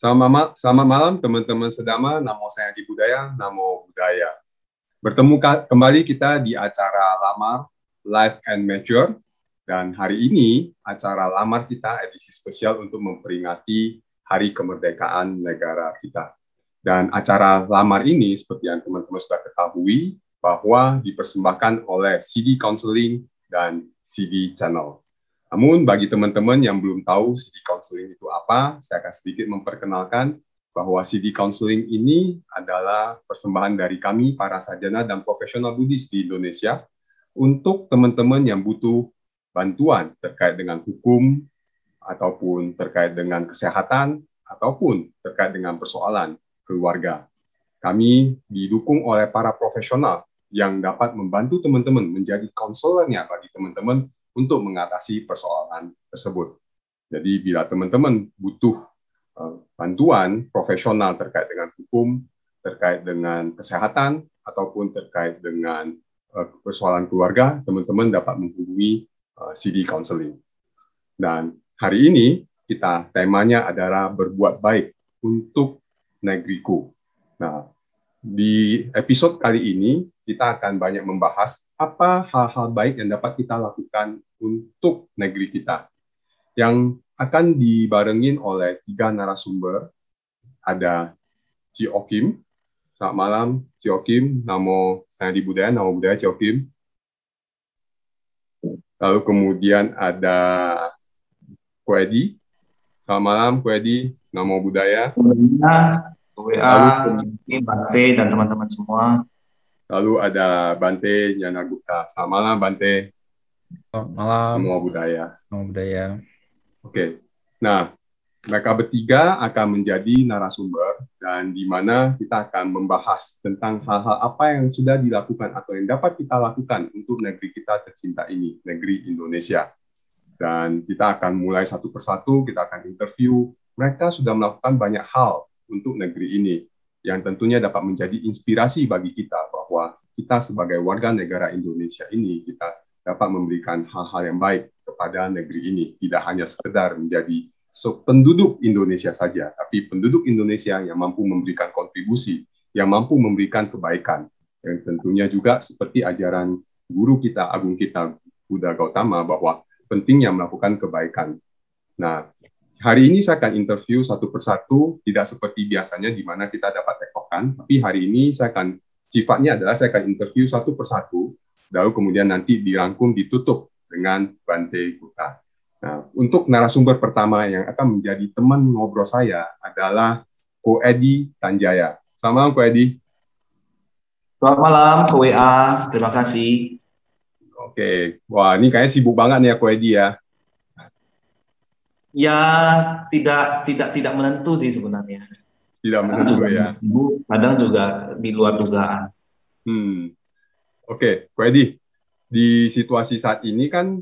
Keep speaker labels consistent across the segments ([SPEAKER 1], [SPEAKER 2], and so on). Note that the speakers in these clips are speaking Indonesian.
[SPEAKER 1] Selamat malam teman-teman sedama, namo saya Adi Budaya, namo budaya. Bertemu kembali kita di acara Lamar, Life and Mature, dan hari ini acara Lamar kita edisi spesial untuk memperingati Hari Kemerdekaan Negara kita. Dan acara Lamar ini, seperti yang teman-teman sudah ketahui, bahwa dipersembahkan oleh CD Counseling dan CD Channel. Namun bagi teman-teman yang belum tahu CD Counseling itu apa, saya akan sedikit memperkenalkan bahwa CD Counseling ini adalah persembahan dari kami para sarjana dan profesional Buddhis di Indonesia untuk teman-teman yang butuh bantuan terkait dengan hukum, ataupun terkait dengan kesehatan, ataupun terkait dengan persoalan keluarga. Kami didukung oleh para profesional yang dapat membantu teman-teman menjadi konselornya bagi teman-teman untuk mengatasi persoalan tersebut. Jadi bila teman-teman butuh bantuan profesional terkait dengan hukum, terkait dengan kesehatan, ataupun terkait dengan persoalan keluarga, teman-teman dapat menghubungi CD Counseling. Dan hari ini temanya adalah berbuat baik untuk negeriku. Nah, di episode kali ini kita akan banyak membahas apa hal-hal baik yang dapat kita lakukan untuk negeri kita. Yang akan dibarengin oleh 3 narasumber. Ada Ci Okim. Selamat malam, Ci Okim. Namo saya Adi Budaya, namo budaya Ci Okim. Lalu kemudian ada Ko Edi. Selamat malam, Ko Edi. Namo budaya.
[SPEAKER 2] WA, Bante dan teman-teman semua.
[SPEAKER 1] Lalu ada Bante Nyanagupta. Selamat malam, Bante.
[SPEAKER 3] Selamat malam.
[SPEAKER 1] Namo budaya.
[SPEAKER 3] Namo budaya.
[SPEAKER 1] Oke. Nah, mereka bertiga akan menjadi narasumber dan di mana kita akan membahas tentang hal-hal apa yang sudah dilakukan atau yang dapat kita lakukan untuk negeri kita tercinta ini, negeri Indonesia. Dan kita akan mulai satu persatu, kita akan interview. Mereka sudah melakukan banyak hal untuk negeri ini, yang tentunya dapat menjadi inspirasi bagi kita bahwa kita sebagai warga negara Indonesia ini, kita dapat memberikan hal-hal yang baik kepada negeri ini, tidak hanya sekedar menjadi penduduk Indonesia saja, tapi penduduk Indonesia yang mampu memberikan kontribusi, yang mampu memberikan kebaikan, yang tentunya juga seperti ajaran guru kita, agung kita, Buddha Gautama, bahwa pentingnya melakukan kebaikan. Nah, hari ini saya akan interview satu persatu, tidak seperti biasanya di mana kita dapat tektokan, tapi hari ini sifatnya adalah saya akan interview satu persatu, lalu kemudian nanti dirangkum, ditutup dengan Bante Gupta. Nah, untuk narasumber pertama yang akan menjadi teman ngobrol saya adalah Ko Edi Tanjaya. Selamat malam, Ko Edi.
[SPEAKER 2] Selamat malam, Ko WA. Terima kasih.
[SPEAKER 1] Oke, wah ini kayaknya sibuk banget nih ya, Ko Edi ya.
[SPEAKER 2] Ya, tidak menentu sih sebenarnya.
[SPEAKER 1] Tidak menentu ya.
[SPEAKER 2] Kadang juga di luar dugaan.
[SPEAKER 1] Oke, Ko Edi, di situasi saat ini kan,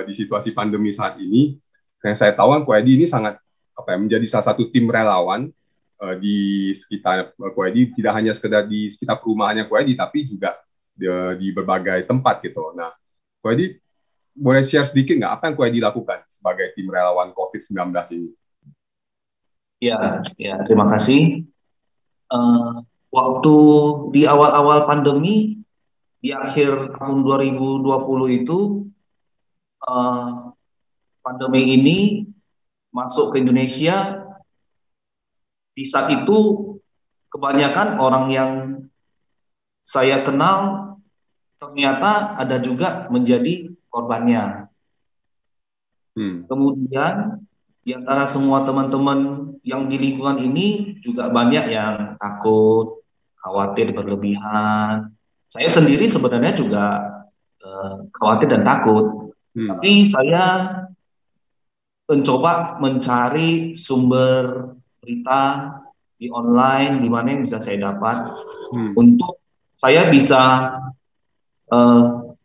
[SPEAKER 1] di situasi pandemi saat ini, yang saya tahu kan Ko Edi ini sangat menjadi salah satu tim relawan di sekitar Ko Edi, tidak hanya sekedar di sekitar perumahannya Ko Edi, tapi juga di berbagai tempat gitu. Nah, Ko Edi boleh share sedikit nggak apa yang Ko Edi lakukan sebagai tim relawan COVID-19 ini?
[SPEAKER 2] Ya, terima kasih. Waktu di awal-awal pandemi, di akhir tahun 2020 itu, pandemi ini masuk ke Indonesia. Di saat itu, kebanyakan orang yang saya kenal ternyata ada juga menjadi korbannya. Kemudian di antara semua teman-teman yang di lingkungan ini juga banyak yang takut, khawatir berlebihan. Saya sendiri sebenarnya juga khawatir dan takut. Tapi saya mencoba mencari sumber berita di online di mana yang bisa saya dapat untuk saya bisa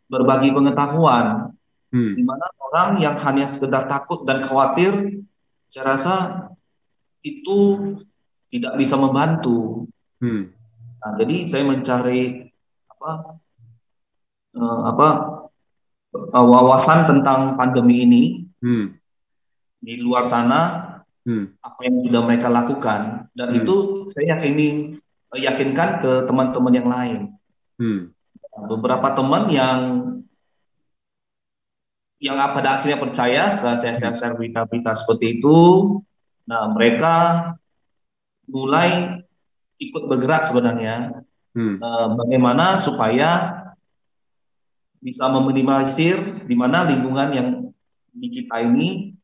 [SPEAKER 2] berbagi pengetahuan, di mana orang yang hanya sekedar takut dan khawatir, saya rasa itu tidak bisa membantu. Nah, jadi saya mencari wawasan tentang pandemi ini di luar sana, apa yang sudah mereka lakukan, dan itu saya yakinkan ke teman-teman yang lain. Beberapa teman yang pada akhirnya percaya setelah saya share berita-berita seperti itu, nah mereka mulai ikut bergerak sebenarnya, bagaimana supaya bisa meminimalisir di mana lingkungan yang di kita ini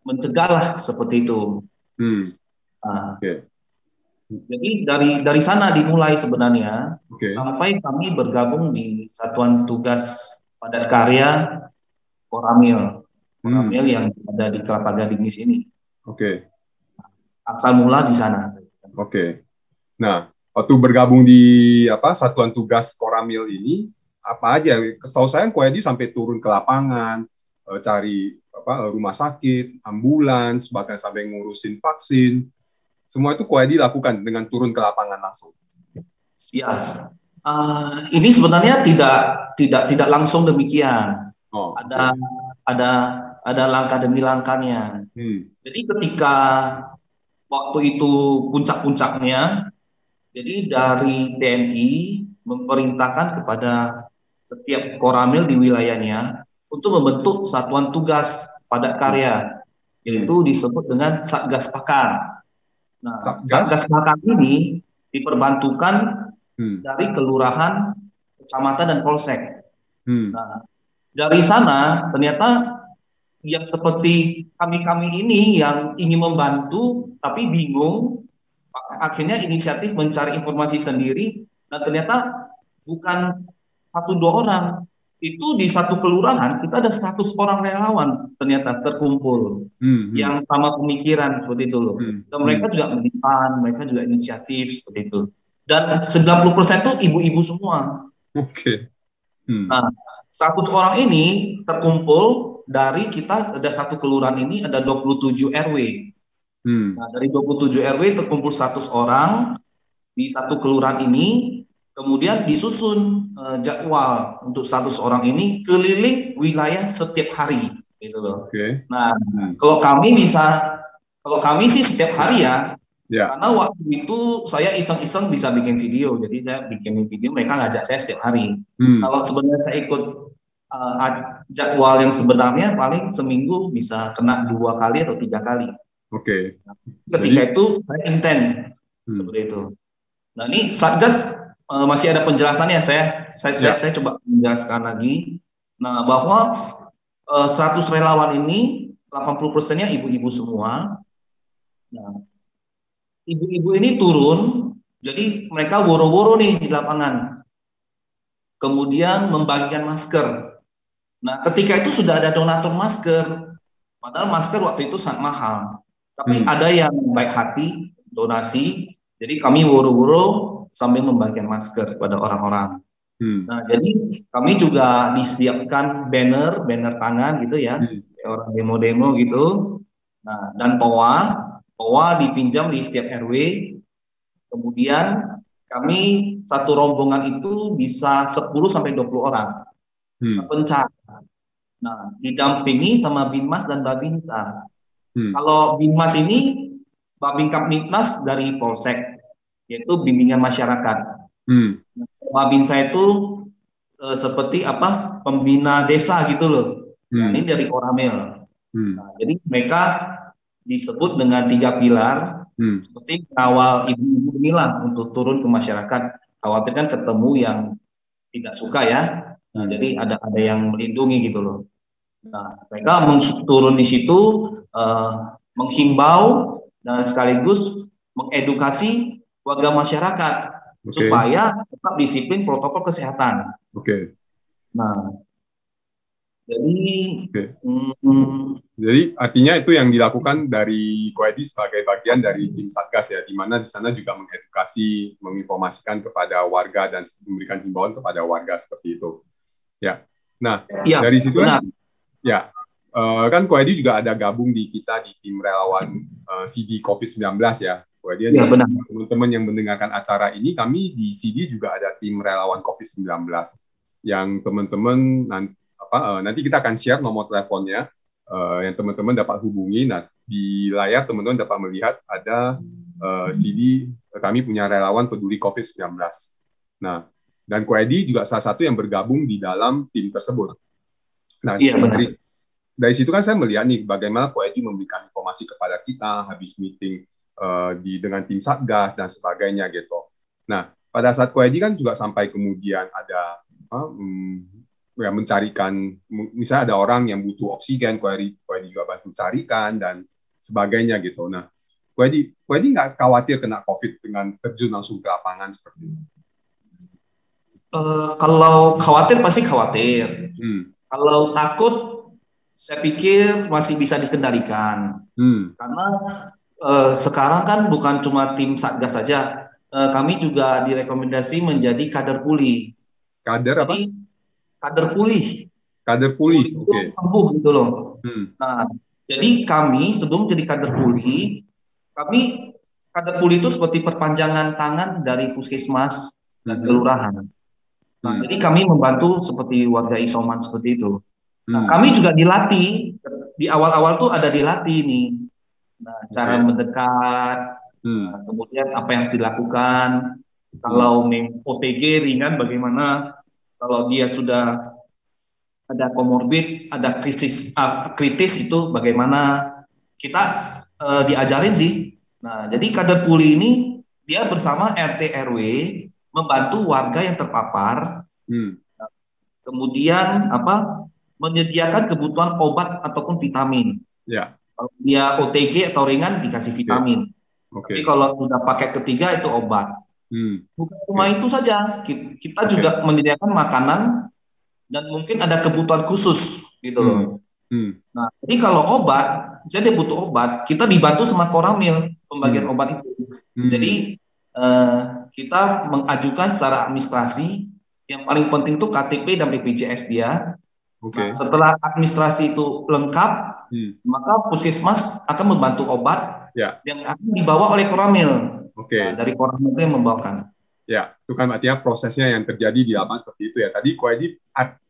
[SPEAKER 2] mencegah seperti itu. Jadi dari sana dimulai sebenarnya, sampai kami bergabung di Satuan Tugas Padat Karya Koramil yang ada di Kelapa Gading di sini. Asal mula di sana.
[SPEAKER 1] Nah, waktu bergabung di Satuan Tugas Koramil ini, apa aja? Setahu saya Koedi sampai turun ke lapangan, cari rumah sakit, ambulans, bahkan sampai ngurusin vaksin. Semua itu Koedi lakukan dengan turun ke lapangan langsung.
[SPEAKER 2] Ya, ini sebenarnya tidak langsung demikian. Ada langkah demi langkahnya. Jadi ketika waktu itu puncak-puncaknya, jadi dari TNI memerintahkan kepada setiap Koramil di wilayahnya untuk membentuk satuan tugas padat karya, yaitu disebut dengan Satgas Pakar. Nah, Satgas Pakar ini diperbantukan dari kelurahan, kecamatan, dan polsek. Nah, dari sana ternyata yang seperti kami ini yang ingin membantu tapi bingung, akhirnya inisiatif mencari informasi sendiri, dan ternyata bukan 1-2 orang, itu di satu kelurahan kita ada 100 orang relawan ternyata terkumpul yang sama pemikiran seperti itu loh. Dan mereka juga menipan, mereka juga inisiatif seperti itu. Dan 90% itu ibu-ibu semua. Nah, 100 orang ini terkumpul dari kita ada satu kelurahan ini ada 27 RW. Nah, dari 27 RW terkumpul 100 orang di satu kelurahan ini. Kemudian disusun jadwal untuk 100 orang ini keliling wilayah setiap hari, gitu loh. Nah, kalau kami sih setiap hari ya, karena waktu itu saya iseng-iseng bisa bikin video, jadi saya bikin video, mereka ngajak saya setiap hari. Kalau sebenarnya saya ikut jadwal yang sebenarnya paling seminggu bisa kena 2 kali atau 3 kali. Ketika itu saya intens seperti itu. Nah, ini Satgas masih ada penjelasannya, saya coba menjelaskan lagi. Nah, bahwa 100 relawan ini 80%-nya ibu-ibu semua. Nah, ibu-ibu ini turun, jadi mereka woro-woro nih di lapangan. Kemudian membagikan masker. Nah, ketika itu sudah ada donatur masker. Padahal masker waktu itu sangat mahal. Tapi ada yang baik hati, donasi. Jadi kami woro-woro sambil membagikan masker kepada orang-orang. Nah, jadi kami juga disiapkan banner tangan gitu ya, orang demo-demo gitu. Nah, dan toa dipinjam di setiap RW. Kemudian kami satu rombongan itu bisa 10-20 orang pencar. Nah, didampingi sama Binmas dan Babinsa. Kalau Binmas ini Babin Kapnitmas dari Polsek, yaitu bimbingan masyarakat. Babinsa itu seperti pembina desa gitu loh. Nah, ini dari Koramil. Nah, jadi mereka disebut dengan 3 pilar, seperti mengawal ibu-ibu inilah untuk turun ke masyarakat. Khawatir kan ketemu yang tidak suka ya. Nah, jadi ada yang melindungi gitu loh. Nah, mereka turun di situ menghimbau dan sekaligus mengedukasi warga masyarakat supaya tetap disiplin protokol kesehatan. Nah,
[SPEAKER 1] jadi artinya itu yang dilakukan dari Koedi sebagai bagian dari tim Satgas ya, di mana di sana juga mengedukasi, menginformasikan kepada warga dan memberikan himbauan kepada warga seperti itu. Ya. Nah, dari situ kan Koedi juga ada gabung di kita di tim relawan CD COVID-19 ya. Koedi, teman-teman yang mendengarkan acara ini, kami di CD juga ada tim relawan COVID-19 yang teman-teman nanti kita akan share nomor teleponnya. yang teman-teman dapat hubungi. Nah, di layar teman-teman dapat melihat ada CD, kami punya relawan peduli COVID-19. Nah, dan Koedi juga salah satu yang bergabung di dalam tim tersebut. Nah,
[SPEAKER 2] Iya, benar.
[SPEAKER 1] dari situ kan saya melihat nih bagaimana Koedi memberikan informasi kepada kita habis meeting dengan tim Satgas dan sebagainya gitu. Nah, pada saat Koedi kan juga sampai kemudian ada ya mencarikan, misalnya ada orang yang butuh oksigen, Koedi juga bantu carikan dan sebagainya gitu. Nah, Koedi nggak khawatir kena COVID dengan terjun langsung ke lapangan seperti itu?
[SPEAKER 2] Kalau khawatir pasti khawatir. Kalau takut, saya pikir masih bisa dikendalikan. Karena sekarang kan bukan cuma tim Satgas saja, kami juga direkomendasi menjadi kader pulih.
[SPEAKER 1] Kader apa?
[SPEAKER 2] Jadi, kader pulih.
[SPEAKER 1] Kader pulih, oke. Okay.
[SPEAKER 2] Sembuh gitu loh. Nah, jadi kami sebelum jadi kader pulih, kader pulih itu seperti perpanjangan tangan dari puskesmas dan kelurahan. Nah, jadi kami membantu seperti warga isoman seperti itu. Nah, kami juga dilatih, di awal-awal tuh ada dilatih nih. Nah, cara mendekat, kemudian apa yang dilakukan, kalau OTG ringan bagaimana, kalau dia sudah ada komorbid, ada kritis itu bagaimana, kita diajarin sih. Nah, jadi kader pulih ini, dia bersama RT RW, membantu warga yang terpapar, kemudian menyediakan kebutuhan obat ataupun vitamin. Kalau dia OTG atau ringan dikasih vitamin. Tapi kalau sudah pakai ketiga itu obat. Bukan cuma itu saja, kita juga menyediakan makanan dan mungkin ada kebutuhan khusus gitu loh. Nah, jadi kalau obat, jadi butuh obat, kita dibantu sama Koramil pembagian obat itu. Jadi kita mengajukan secara administrasi, yang paling penting itu KTP dan BPJS dia. Nah, setelah administrasi itu lengkap, maka puskesmas akan membantu obat yang akan dibawa oleh Koramil. Nah, dari Koramil itu yang membawakan.
[SPEAKER 1] Ya, itu kan artinya prosesnya yang terjadi di lapangan seperti itu ya. Tadi Koedi,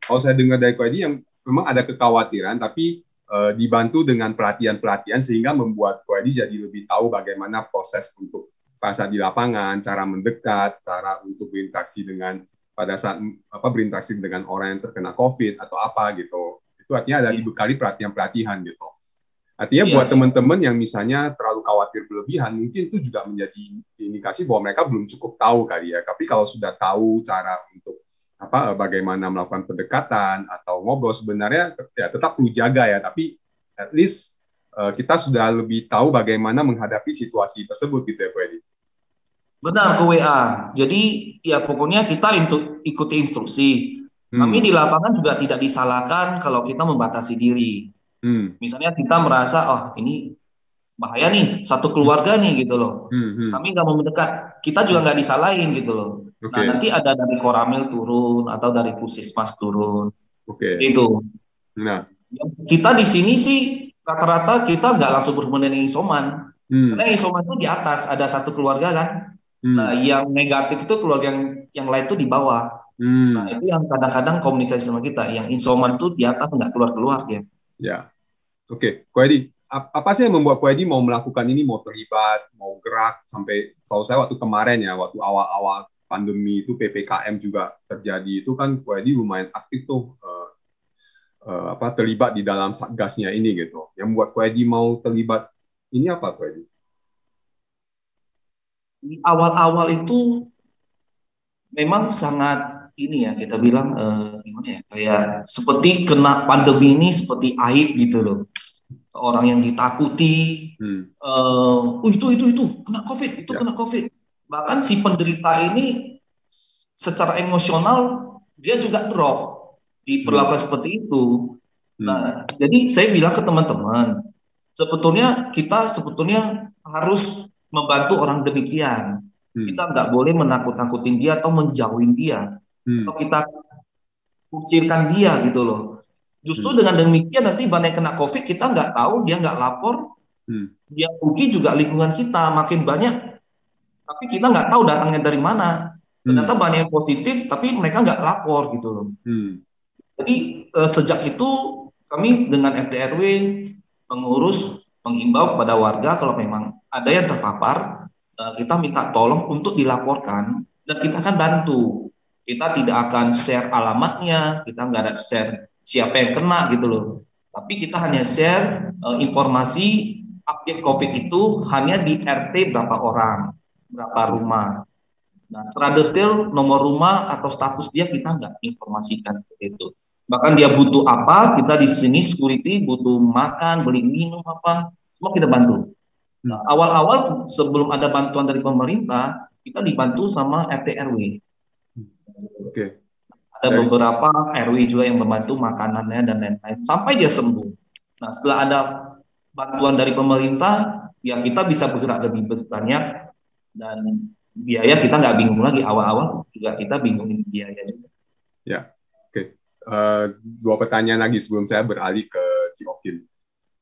[SPEAKER 1] kalau saya dengar dari Koedi yang memang ada kekhawatiran, tapi dibantu dengan pelatihan-pelatihan sehingga membuat Koedi jadi lebih tahu bagaimana proses untuk pada di lapangan, cara mendekat, cara untuk berinteraksi dengan pada saat berinteraksi dengan orang yang terkena COVID atau apa gitu. Itu artinya ada dibekali pelatihan-pelatihan gitu. Artinya buat teman-teman yang misalnya terlalu khawatir berlebihan, mungkin itu juga menjadi indikasi bahwa mereka belum cukup tahu kali ya. Tapi kalau sudah tahu cara untuk bagaimana melakukan pendekatan atau ngobrol, sebenarnya ya tetap perlu jaga ya. Tapi at least kita sudah lebih tahu bagaimana menghadapi situasi tersebut gitu ya, Pak Edi.
[SPEAKER 2] Benar, ke WA. Jadi ya pokoknya kita ikuti instruksi. Kami di lapangan juga tidak disalahkan kalau kita membatasi diri. Misalnya kita merasa, oh ini bahaya nih, satu keluarga nih gitu loh. Kami nggak mau mendekat, kita juga nggak disalahin gitu loh. Nah, nanti ada dari Koramil turun atau dari Puskesmas turun. Gitu. Nah, kita di sini sih rata-rata kita nggak langsung berhubungan dengan isoman. Karena isoman itu di atas, ada satu keluarga kan. Nah, yang negatif itu keluarga yang lain itu di bawah. Nah, itu yang kadang-kadang komunikasi sama kita. Yang isoman itu di atas nggak keluar-keluar ya.
[SPEAKER 1] Ya, oke. Koedi, apa sih yang membuat Koedi mau melakukan ini, mau terlibat, mau gerak sampai setahu saya waktu kemarin ya, waktu awal-awal pandemi itu PPKM juga terjadi itu kan Koedi lumayan aktif tuh terlibat di dalam satgasnya ini gitu. Yang membuat Koedi mau terlibat ini apa Koedi?
[SPEAKER 2] Di awal-awal itu memang sangat ini ya kita bilang gimana ya, kayak seperti kena pandemi ini seperti aib gitu loh. Orang yang ditakuti, itu kena COVID, itu kena COVID. Bahkan si penderita ini secara emosional dia juga drop diperlakukan seperti itu. Nah, jadi saya bilang ke teman-teman, sebetulnya kita harus membantu orang demikian. Kita nggak boleh menakut-nakutin dia atau menjauhin dia, atau kita kucilkan dia gitu loh. Justru dengan demikian nanti banyak kena COVID, kita nggak tahu, dia nggak lapor, dia rugi juga lingkungan kita makin banyak, tapi kita nggak tahu datangnya dari mana. Ternyata banyak yang positif, tapi mereka nggak lapor gitu loh. Jadi sejak itu kami dengan RT RW mengurus, menghimbau kepada warga kalau memang ada yang terpapar, kita minta tolong untuk dilaporkan dan kita akan bantu. Kita tidak akan share alamatnya, kita nggak ada share siapa yang kena gitu loh. Tapi kita hanya share informasi update COVID itu hanya di RT berapa orang, berapa rumah. Nah, secara detail nomor rumah atau status dia kita nggak informasikan seperti itu. Bahkan dia butuh apa, kita di sini security butuh makan, beli minum apa, semua kita bantu. Nah, awal-awal sebelum ada bantuan dari pemerintah, kita dibantu sama RT RW.
[SPEAKER 1] Oke.
[SPEAKER 2] Ada beberapa RW juga yang membantu makanannya dan lain-lain sampai dia sembuh. Nah, setelah ada bantuan dari pemerintah, ya kita bisa bergerak lebih banyak dan biaya kita nggak bingung lagi. Awal-awal juga kita bingungin biaya juga.
[SPEAKER 1] Ya, oke. Dua pertanyaan lagi sebelum saya beralih ke Cik Okin.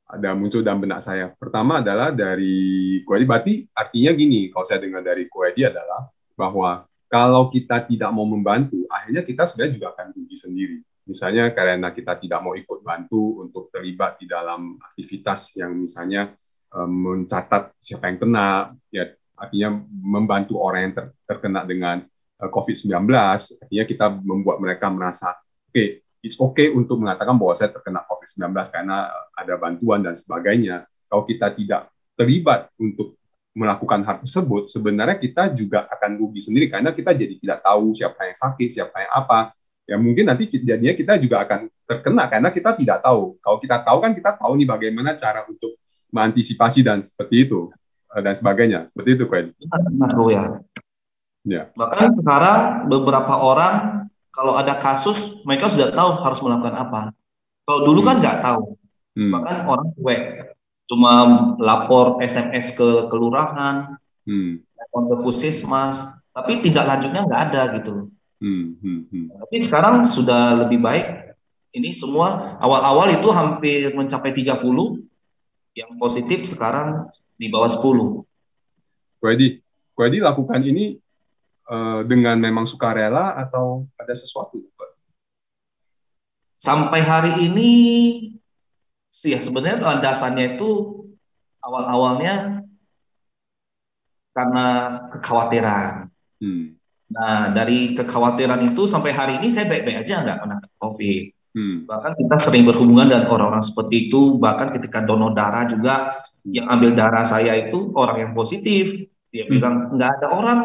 [SPEAKER 1] Ada muncul dalam benak saya. Pertama adalah dari Koedi, berarti artinya gini, kalau saya dengar dari Koedi adalah bahwa kalau kita tidak mau membantu, akhirnya kita sebenarnya juga akan rugi sendiri. Misalnya karena kita tidak mau ikut bantu untuk terlibat di dalam aktivitas yang misalnya mencatat siapa yang kena, ya artinya membantu orang yang terkena dengan COVID-19, artinya kita membuat mereka merasa, oke, it's okay untuk mengatakan bahwa saya terkena COVID-19 karena ada bantuan dan sebagainya. Kalau kita tidak terlibat untuk melakukan hal tersebut, sebenarnya kita juga akan rugi sendiri karena kita jadi tidak tahu siapa yang sakit, siapa yang apa. Ya mungkin nanti jadinya kita juga akan terkena karena kita tidak tahu. Kalau kita tahu kan kita tahu nih bagaimana cara untuk mengantisipasi dan seperti itu dan sebagainya. Seperti itu, Kwen.
[SPEAKER 2] Benar, Bro, ya.
[SPEAKER 1] Ya.
[SPEAKER 2] Bahkan sekarang beberapa orang kalau ada kasus mereka sudah tahu harus melakukan apa. Kalau dulu kan nggak tahu. Bahkan orang cuek, cuma lapor SMS ke kelurahan, lapor ke puskesmas, tapi tindak lanjutnya nggak ada gitu. Tapi sekarang sudah lebih baik. Ini semua awal-awal itu hampir mencapai 30, yang positif sekarang di bawah 10.
[SPEAKER 1] Koedi lakukan ini dengan memang sukarela atau ada sesuatu?
[SPEAKER 2] Sampai hari ini sih ya sebenarnya landasannya itu awal-awalnya karena kekhawatiran. Nah, dari kekhawatiran itu sampai hari ini saya baik-baik aja, nggak pernah COVID. Bahkan kita sering berhubungan dengan orang-orang seperti itu. Bahkan ketika donor darah juga, yang ambil darah saya itu orang yang positif. Dia bilang nggak ada orang.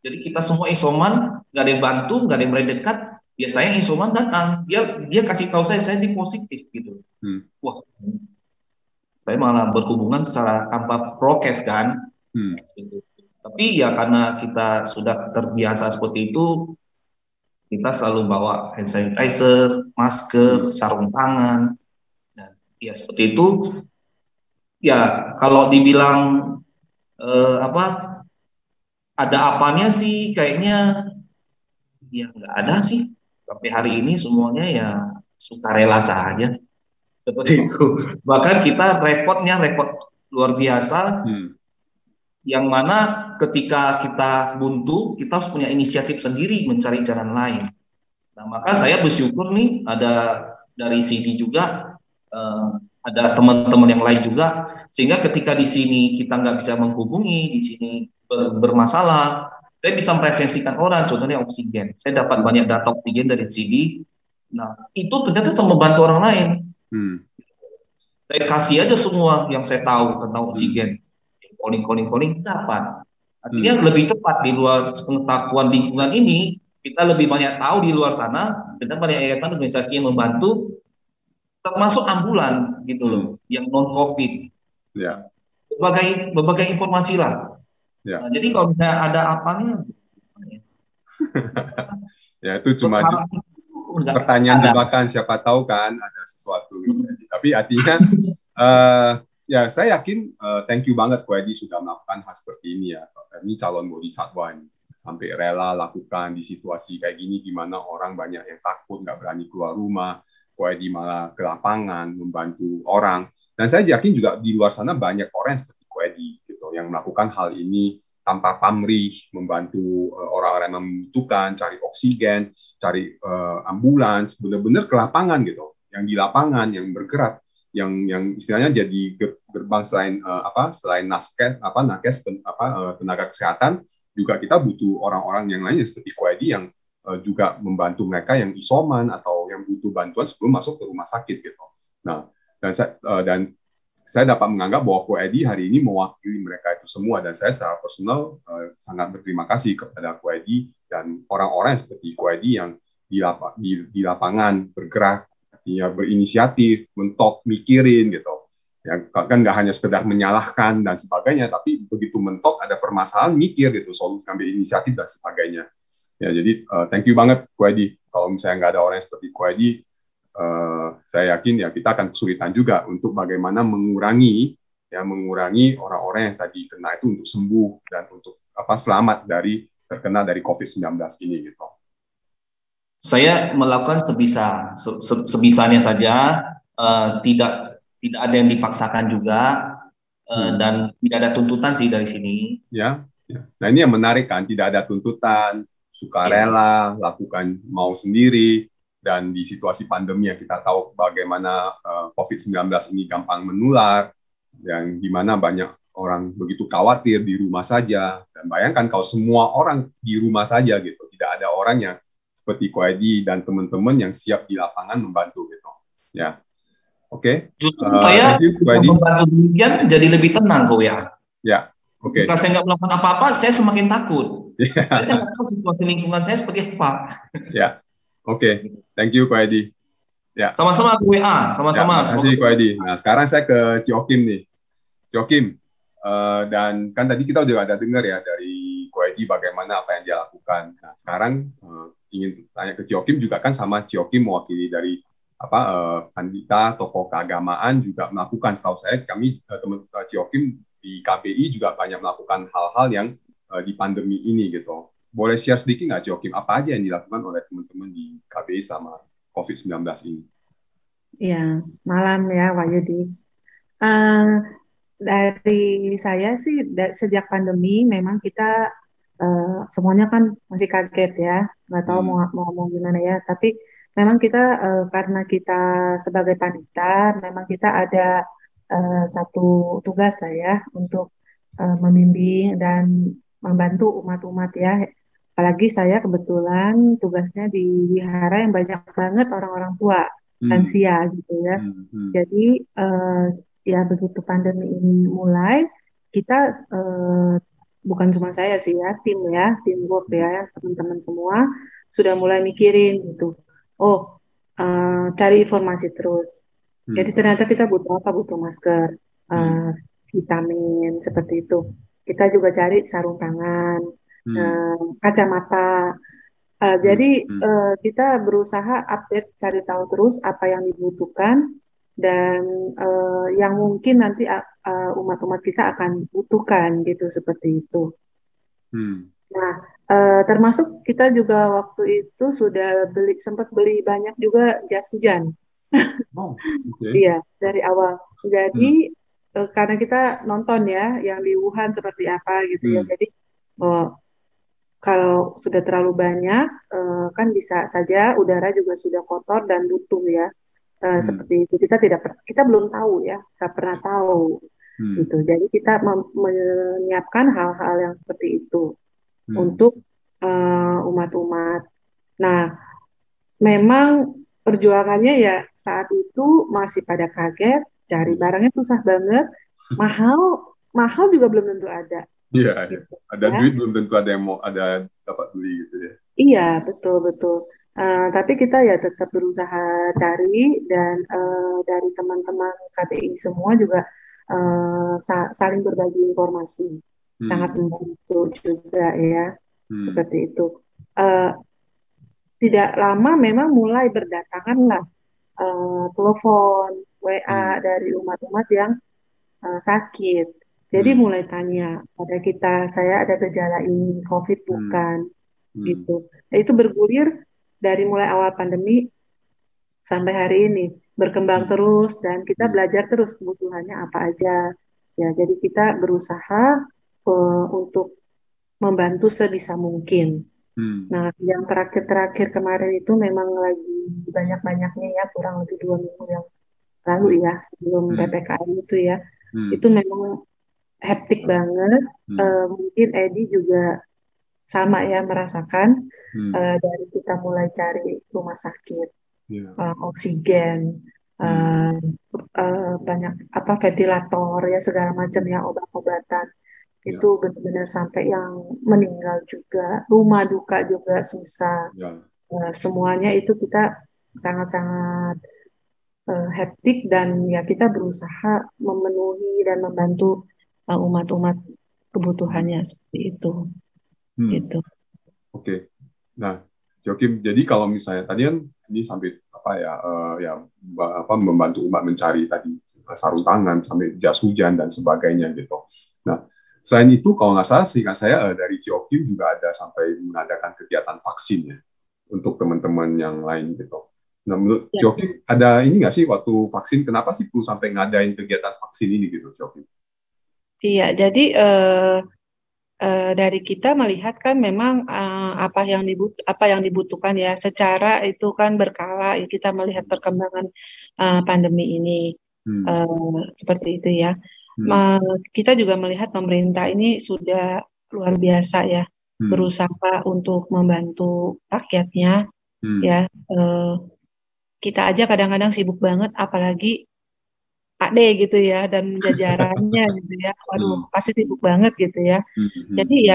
[SPEAKER 2] Jadi kita semua isoman, nggak ada yang bantu, nggak ada yang mendekat. Ya saya isoman datang. Dia kasih tahu saya di positif gitu. Wah, saya malah berhubungan secara tanpa prokes kan. Gitu. Tapi ya karena kita sudah terbiasa seperti itu, kita selalu bawa hand sanitizer, masker, sarung tangan. Dan ya seperti itu. Ya kalau dibilang ada apanya sih kayaknya ya nggak ada sih. Sampai hari ini semuanya ya sukarela saja. Seperti itu. Bahkan kita repot luar biasa. Yang mana ketika kita buntu, kita harus punya inisiatif sendiri mencari jalan lain. Nah, maka saya bersyukur nih ada dari sini juga, ada teman-teman yang lain juga, sehingga ketika di sini kita nggak bisa menghubungi, di sini bermasalah, saya bisa mereferensikan orang, contohnya oksigen. Saya dapat banyak data oksigen dari sini. Nah, itu ternyata bisa membantu orang lain. Saya kasih aja semua yang saya tahu tentang oksigen. Calling dapat. Artinya lebih cepat di luar pengetahuan lingkungan ini, kita lebih banyak tahu di luar sana, dan banyak yayasan organisasi yang membantu, termasuk ambulan gitu loh, yang non COVID.
[SPEAKER 1] Ya.
[SPEAKER 2] Berbagai informasi lah.
[SPEAKER 1] Ya.
[SPEAKER 2] Nah, jadi kalau misalnya ada apanya,
[SPEAKER 1] ya itu cuma pertanyaan jebakan, siapa tahu kan ada sesuatu. Tapi artinya ya saya yakin thank you banget Koedi sudah melakukan hal seperti ini ya. Ini calon bodhisatwa ini. Sampai rela lakukan di situasi kayak gini di mana orang banyak yang takut, nggak berani keluar rumah. Koedi malah ke lapangan membantu orang. Dan saya yakin juga di luar sana banyak orang yang seperti Koedi gitu, yang melakukan hal ini tanpa pamrih, membantu orang-orang yang membutuhkan, cari oksigen, cari ambulans, benar-benar ke lapangan gitu. yang di lapangan, yang bergerak, yang istilahnya jadi gerbang selain tenaga kesehatan, juga kita butuh orang-orang yang lain seperti Koedi yang juga membantu mereka yang isoman atau yang butuh bantuan sebelum masuk ke rumah sakit gitu. Nah, dan saya dapat menganggap bahwa Koedi hari ini mewakili mereka itu semua, dan saya secara personal sangat berterima kasih kepada Koedi dan orang-orang seperti Koedi yang di lapangan bergerak, artinya berinisiatif, mentok, mikirin gitu. Ya, kan nggak hanya sekedar menyalahkan dan sebagainya, tapi begitu mentok ada permasalahan mikir gitu, solusi, ambil inisiatif dan sebagainya. Ya, jadi thank you banget Koedi. Kalau misalnya nggak ada orang yang seperti Koedi, saya yakin ya kita akan kesulitan juga untuk bagaimana mengurangi orang-orang yang tadi kena itu untuk sembuh dan untuk selamat dari terkena dari COVID-19 ini gitu.
[SPEAKER 2] Saya melakukan sebisanya saja, tidak ada yang dipaksakan juga, dan tidak ada tuntutan sih dari sini.
[SPEAKER 1] Ya. Nah ini yang menarik kan, tidak ada tuntutan, sukarela, lakukan mau sendiri, dan di situasi pandemi yang kita tahu bagaimana COVID-19 ini gampang menular, dan di mana banyak orang begitu khawatir di rumah saja. Dan bayangkan kalau semua orang di rumah saja gitu, tidak ada orang yang seperti Koedi dan teman-teman yang siap di lapangan membantu gitu. Ya, oke.
[SPEAKER 2] Justru saya membantu demikian jadi lebih tenang kok ya.
[SPEAKER 1] Ya, oke.
[SPEAKER 2] Jika saya nggak melakukan apa-apa, saya semakin takut. Saya nggak tahu situasi lingkungan saya seperti apa.
[SPEAKER 1] Ya, oke. Thank you Koedi. Ya.
[SPEAKER 2] Sama-sama WA, sama-sama.
[SPEAKER 1] Terima kasih Koedi. Nah, sekarang saya ke Ciokim nih. Ciokim, dan kan tadi kita udah ada dengar ya dari Koedi bagaimana apa yang dia lakukan. Nah, sekarang ingin tanya ke Ciokim juga kan, sama Ciokim mewakili dari pandita, tokoh keagamaan juga melakukan. Setahu saya kami teman Ciokim di KBI juga banyak melakukan hal-hal yang di pandemi ini gitu. Boleh share sedikit nggak Ciokim, apa aja yang dilakukan oleh teman-teman di KBI sama COVID-19 ini?
[SPEAKER 4] Iya, malam ya Wahyudi. Dari saya sih sejak pandemi memang kita semuanya kan masih kaget ya, nggak tahu mau ngomong gimana ya. Tapi memang kita karena kita sebagai panitia, memang kita ada satu tugas saya untuk membimbing dan membantu umat-umat ya. Apalagi saya kebetulan tugasnya di wihara yang banyak banget orang-orang tua, lansia gitu ya. Jadi ya begitu pandemi ini mulai, kita bukan cuma saya sih ya, teamwork ya, teman-teman semua sudah mulai mikirin gitu. Oh, cari informasi terus. Jadi ternyata kita butuh apa? Butuh masker, vitamin seperti itu. Kita juga cari sarung tangan, kacamata. Jadi kita berusaha update, cari tahu terus apa yang dibutuhkan dan yang mungkin nanti umat-umat kita akan butuhkan gitu, seperti itu. Nah, termasuk kita juga waktu itu sudah sempat beli banyak juga jas hujan. Iya, dari awal. Jadi karena kita nonton ya yang di Wuhan seperti apa gitu ya. Jadi kalau sudah terlalu banyak kan bisa saja udara juga sudah kotor dan butuh ya. Seperti itu kita belum tahu ya, nggak pernah tahu gitu. Jadi kita menyiapkan hal-hal yang seperti itu untuk umat-umat. Nah, memang perjuangannya ya saat itu masih pada kaget, cari barangnya susah banget, mahal juga belum tentu ada.
[SPEAKER 1] Iya, gitu, ada ya. Duit belum tentu ada yang mau dapat beli gitu ya.
[SPEAKER 4] Iya, betul. Tapi kita ya tetap berusaha cari dan dari teman-teman KBI semua juga saling berbagi informasi, sangat membantu juga ya, seperti itu. Tidak lama memang mulai berdatangan lah telepon, WA dari umat-umat yang sakit. Jadi mulai tanya pada kita, saya ada gejala ini, COVID bukan, gitu. Nah, itu bergulir dari mulai awal pandemi sampai hari ini, berkembang terus dan kita belajar terus kebutuhannya apa aja. Ya, jadi kita berusaha untuk membantu sebisa mungkin. Nah, yang terakhir kemarin itu memang lagi banyak-banyaknya ya, kurang lebih 2 minggu yang lalu ya, sebelum
[SPEAKER 1] Hmm.
[SPEAKER 4] PPKM itu ya.
[SPEAKER 1] Hmm.
[SPEAKER 4] Itu memang hektik banget. Mungkin Edi juga sama ya merasakan,
[SPEAKER 1] Hmm.
[SPEAKER 4] dari kita mulai cari rumah sakit,
[SPEAKER 1] Ya.
[SPEAKER 4] oksigen, banyak ventilator ya, segala macam ya, obat-obatan.
[SPEAKER 1] Ya.
[SPEAKER 4] Itu benar-benar sampai yang meninggal juga, rumah duka juga susah.
[SPEAKER 1] Ya.
[SPEAKER 4] Semuanya itu kita sangat-sangat hektik, dan ya kita berusaha memenuhi dan membantu umat-umat kebutuhannya seperti itu.
[SPEAKER 1] Hmm.
[SPEAKER 4] Gitu.
[SPEAKER 1] Oke. Nah, Joakim, jadi kalau misalnya tadi kan ini sampai membantu umat mencari tadi sarung tangan sampai jas hujan dan sebagainya gitu. Nah, selain itu kalau nggak salah seingat saya dari Joakim juga ada sampai mengadakan kegiatan vaksin ya untuk teman-teman yang lain gitu. Nah, menurut
[SPEAKER 4] Ya.
[SPEAKER 1] Joakim ada ini nggak sih waktu vaksin, kenapa sih perlu sampai ngadain kegiatan vaksin ini gitu, Joakim?
[SPEAKER 4] Iya, jadi dari kita melihat kan memang apa yang dibutuhkan ya, secara itu kan berkala ya, kita melihat perkembangan pandemi ini seperti itu ya. Kita juga melihat pemerintah ini sudah luar biasa ya, berusaha untuk membantu rakyatnya ya. Kita aja kadang-kadang sibuk banget, apalagi Pak D gitu ya, dan jajarannya gitu ya. Waduh, pasti sibuk banget gitu ya. Jadi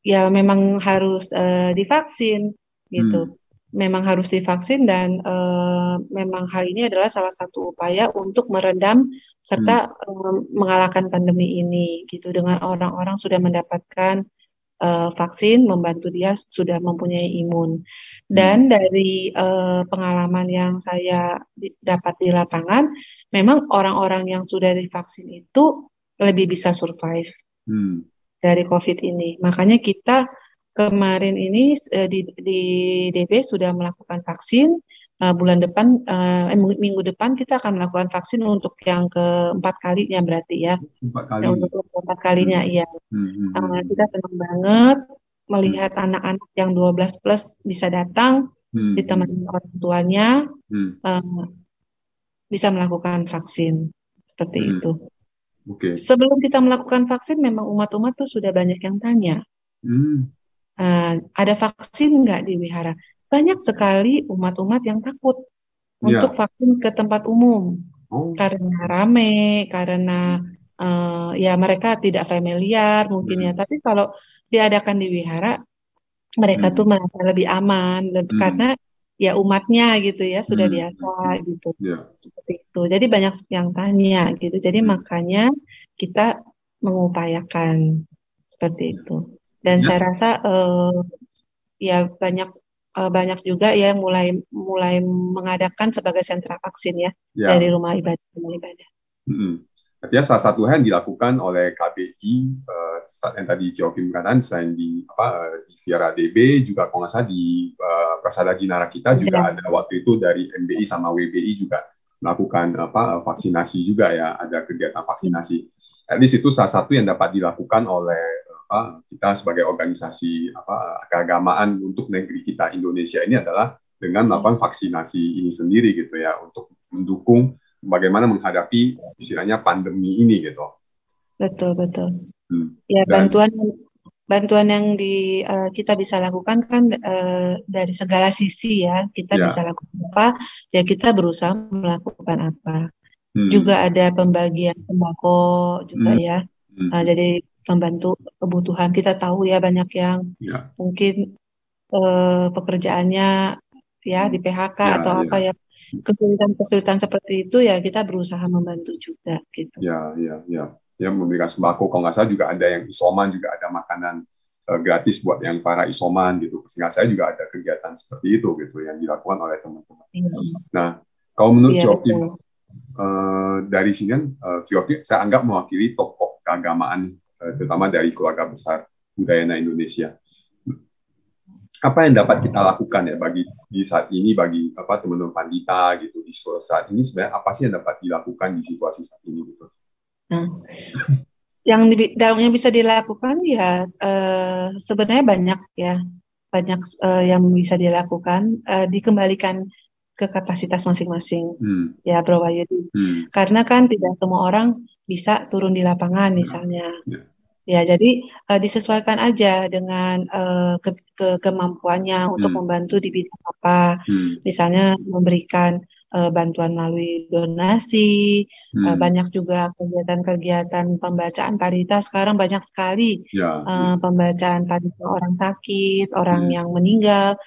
[SPEAKER 4] ya memang harus divaksin gitu. Memang harus divaksin, dan memang hal ini adalah salah satu upaya untuk meredam serta mengalahkan pandemi ini gitu, dengan orang-orang sudah mendapatkan vaksin, membantu dia sudah mempunyai imun. Dan dari pengalaman yang saya dapat di lapangan, memang orang-orang yang sudah divaksin itu lebih bisa survive dari COVID ini. Makanya kita kemarin ini di DB sudah melakukan vaksin. Bulan depan, minggu depan kita akan melakukan vaksin untuk yang keempat kalinya berarti ya.
[SPEAKER 1] 4 kali.
[SPEAKER 4] Untuk keempat kalinya, iya. Kita senang banget melihat anak-anak yang 12 plus bisa datang, ditemani orang tuanya, bisa melakukan vaksin seperti itu. Sebelum kita melakukan vaksin, memang umat-umat tuh sudah banyak yang tanya, ada vaksin nggak di wihara? Banyak sekali umat-umat yang takut untuk vaksin ke tempat umum, karena rame, karena ya mereka tidak familiar mungkin ya. Tapi kalau diadakan di wihara, mereka tuh merasa lebih aman, karena ya umatnya gitu ya, sudah biasa gitu. Seperti itu. Jadi banyak yang tanya gitu. Jadi makanya kita mengupayakan seperti itu. Dan saya rasa ya banyak juga ya yang mulai mengadakan sebagai sentra vaksin ya, dari rumah ibadah.
[SPEAKER 1] Artinya salah satu hal yang dilakukan oleh KBI yang tadi Joakim katakan, selain di Vihara DB, juga kalau nggak salah di Prasada Jinara kita juga ada waktu itu dari MBI sama WBI juga melakukan vaksinasi juga ya, ada kegiatan vaksinasi. At least itu salah satu yang dapat dilakukan oleh kita sebagai organisasi keagamaan untuk negeri kita Indonesia ini adalah dengan melakukan vaksinasi ini sendiri gitu ya, untuk mendukung bagaimana menghadapi istilahnya pandemi ini gitu.
[SPEAKER 4] Betul. Ya, bantuan yang kita bisa lakukan kan dari segala sisi ya. Kita bisa lakukan apa? Ya kita berusaha melakukan apa. Juga ada pembagian sembako juga ya. Jadi membantu kebutuhan. Kita tahu ya banyak yang mungkin pekerjaannya ya di PHK atau apa ya, kesulitan seperti itu ya, kita berusaha membantu juga gitu.
[SPEAKER 1] Ya, memberikan sembako. Kalau nggak salah juga ada yang isoman, juga ada makanan gratis buat yang para isoman gitu. Sehingga saya juga ada kegiatan seperti itu gitu yang dilakukan oleh teman-teman. Nah, kalau menurut Joakim, dari sini kan Joakim saya anggap mewakili tokoh keagamaan, terutama dari keluarga besar Udayana Indonesia. Apa yang dapat kita lakukan ya bagi di saat ini, bagi teman-teman pandita gitu di saat ini, sebenarnya apa sih yang dapat dilakukan di situasi saat ini gitu?
[SPEAKER 4] Yang bisa dilakukan ya sebenarnya banyak yang bisa dilakukan, dikembalikan ke kapasitas masing-masing,
[SPEAKER 1] Hmm.
[SPEAKER 4] ya Bro Wahyudi. Karena kan tidak semua orang bisa turun di lapangan misalnya.
[SPEAKER 1] Ya.
[SPEAKER 4] Ya, jadi disesuaikan aja dengan kemampuannya untuk membantu di bidang apa. Misalnya memberikan bantuan melalui donasi, banyak juga kegiatan-kegiatan pembacaan parita. Sekarang banyak sekali
[SPEAKER 1] Ya.
[SPEAKER 4] pembacaan parita orang sakit, orang yang meninggal,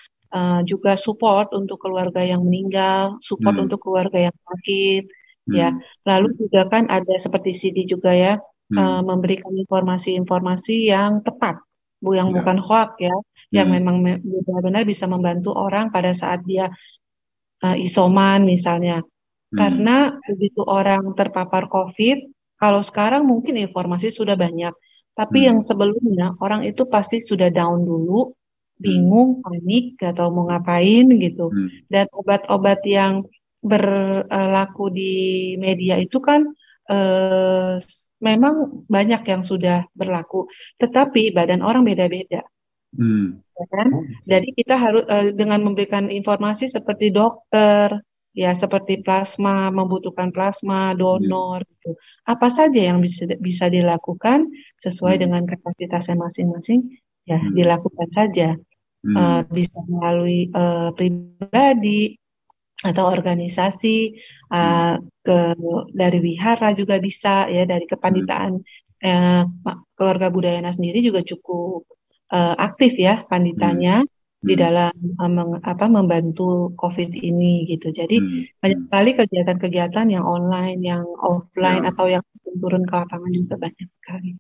[SPEAKER 4] juga support untuk keluarga yang meninggal, support untuk keluarga yang sakit. Ya, lalu juga kan ada seperti CD juga ya. Memberikan informasi-informasi yang tepat, yang bukan hoax ya, yang memang benar-benar bisa membantu orang pada saat dia isoman misalnya. Karena begitu orang terpapar COVID, kalau sekarang mungkin informasi sudah banyak, tapi yang sebelumnya orang itu pasti sudah down dulu, bingung, panik, gak tahu mau ngapain gitu. Dan obat-obat yang berlaku di media itu kan memang banyak yang sudah berlaku, tetapi badan orang beda-beda, ya kan? Jadi kita harus dengan memberikan informasi seperti dokter, ya seperti plasma, membutuhkan plasma, donor, gitu. Apa saja yang bisa dilakukan sesuai dengan kapasitasnya masing-masing, ya dilakukan saja. Bisa melalui pribadi atau organisasi, dari wihara juga bisa ya, dari kepanitaan keluarga Budayana sendiri juga cukup aktif ya panditanya di dalam membantu COVID ini gitu. Jadi banyak sekali kegiatan-kegiatan yang online, yang offline, atau yang turun ke lapangan juga banyak sekali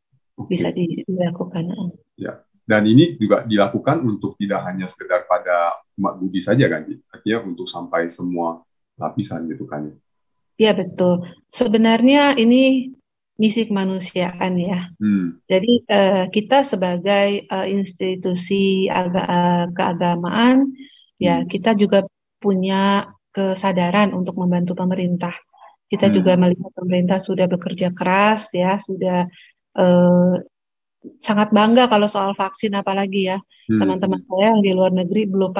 [SPEAKER 4] bisa dilakukan.
[SPEAKER 1] Ya. Dan ini juga dilakukan untuk tidak hanya sekedar pada umat Budi saja kan, artinya untuk sampai semua lapisan gitu kan.
[SPEAKER 4] Iya betul. Sebenarnya ini misi kemanusiaan ya. Jadi kita sebagai institusi keagamaan, ya kita juga punya kesadaran untuk membantu pemerintah. Kita juga melihat pemerintah sudah bekerja keras ya, sudah sangat bangga kalau soal vaksin, apalagi ya teman-teman saya yang di luar negeri belum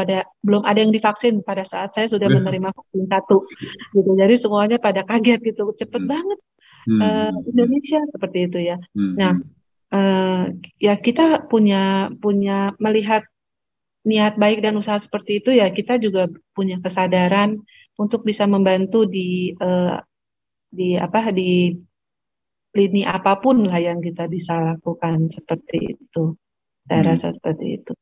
[SPEAKER 4] ada yang divaksin pada saat saya sudah menerima vaksin 1 gitu. Jadi semuanya pada kaget gitu, cepet banget Indonesia seperti itu ya. Nah ya kita punya melihat niat baik dan usaha seperti itu ya, kita juga punya kesadaran untuk bisa membantu di lini apapun lah yang kita bisa lakukan seperti itu. Saya rasa seperti itu.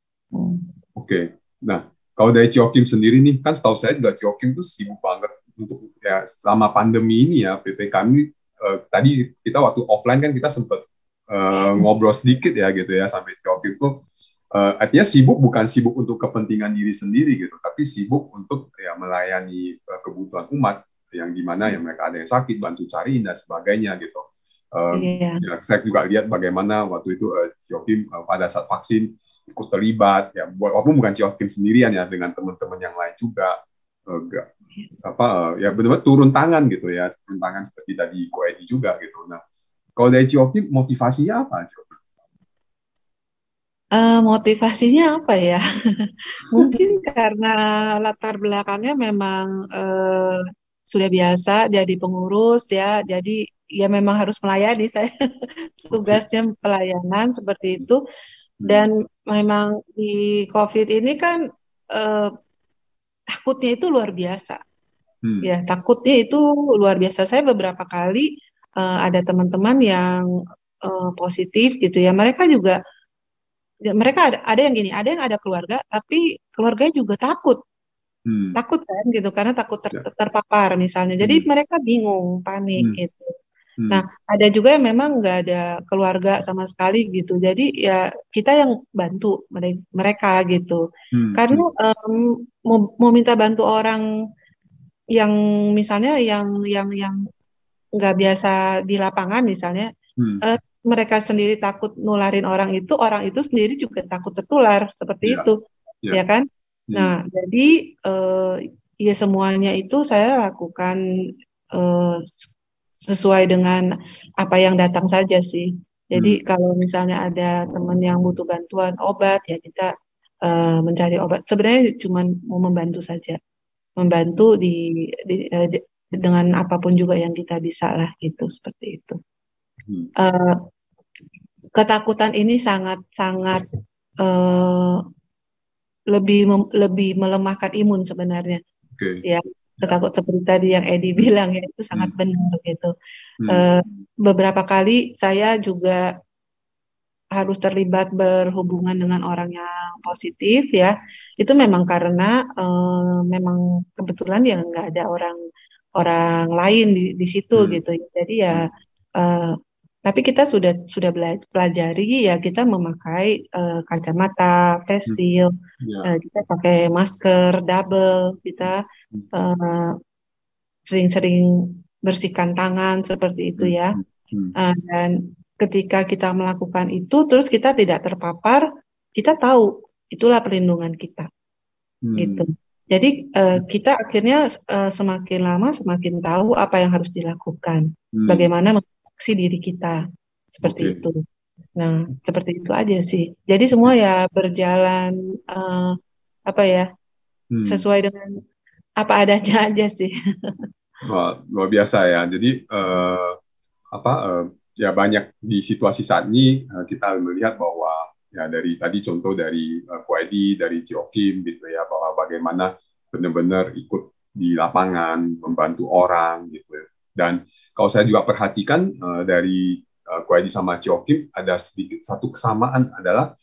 [SPEAKER 1] Oke. Nah, kalau dari Ciokim sendiri nih, kan setahu saya juga Ciokim tuh sibuk banget untuk ya selama pandemi ini ya, PPKM tadi kita waktu offline kan kita sempat ngobrol sedikit ya gitu ya, sampai Ciokim tuh artinya sibuk bukan sibuk untuk kepentingan diri sendiri gitu, tapi sibuk untuk ya melayani kebutuhan umat yang dimana yang mereka ada yang sakit, bantu cariin dan sebagainya gitu. Ya, saya juga lihat bagaimana waktu itu Ciokim pada saat vaksin ikut terlibat ya, walaupun bukan Ciokim sendirian ya, dengan teman-teman yang lain juga ya benar-benar turun tangan gitu ya, turun tangan seperti tadi Ko Edi juga gitu. Nah, kalau dari Ciokim motivasinya apa?
[SPEAKER 4] Motivasinya apa ya? Mungkin karena latar belakangnya memang sudah biasa jadi pengurus ya, jadi ya memang harus melayani saya. Tugasnya pelayanan seperti itu. Dan memang di COVID ini kan takutnya itu luar biasa. Ya, takutnya itu luar biasa. Saya beberapa kali ada teman-teman yang positif gitu ya. Mereka juga ada yang gini, ada yang ada keluarga, tapi keluarganya juga takut. Takut kan gitu, karena takut terpapar misalnya. Jadi mereka bingung, panik gitu. Nah, ada juga yang memang nggak ada keluarga sama sekali gitu. Jadi ya kita yang bantu mereka gitu. Karena mau minta bantu orang yang misalnya yang nggak biasa di lapangan misalnya, mereka sendiri takut nularin orang itu sendiri juga takut tertular seperti itu, ya kan? Nah, jadi ya semuanya itu saya lakukan sesuai dengan apa yang datang saja sih. Jadi kalau misalnya ada teman yang butuh bantuan obat, ya kita mencari obat. Sebenarnya cuma mau membantu saja. membantu dengan apapun juga yang kita bisa lah gitu, seperti itu. Uh, Ketakutan ini sangat lebih melemahkan imun sebenarnya. Ya, ketakut seperti tadi yang Edi bilang ya, itu sangat benar gitu. Beberapa kali saya juga harus terlibat berhubungan dengan orang yang positif ya, itu memang karena memang kebetulan ya nggak ada orang lain di situ gitu. Jadi ya, tapi kita sudah pelajari ya, kita memakai kacamata, face shield, kita pakai masker double, kita sering-sering bersihkan tangan seperti itu ya, dan ketika kita melakukan itu, terus kita tidak terpapar, kita tahu itulah perlindungan kita, gitu. Jadi kita akhirnya semakin lama semakin tahu apa yang harus dilakukan, bagaimana memproteksi diri kita, seperti itu. Nah, seperti itu aja sih. Jadi semua ya berjalan sesuai dengan apa adanya aja sih.
[SPEAKER 1] Wah, luar biasa ya. Jadi ya banyak di situasi saat ini kita melihat bahwa ya dari tadi contoh dari Kuaidi, dari Ciokim gitu ya, bahwa bagaimana benar-benar ikut di lapangan membantu orang gitu ya. Dan kalau saya juga perhatikan dari Kuaidi sama Ciokim ada sedikit satu kesamaan adalah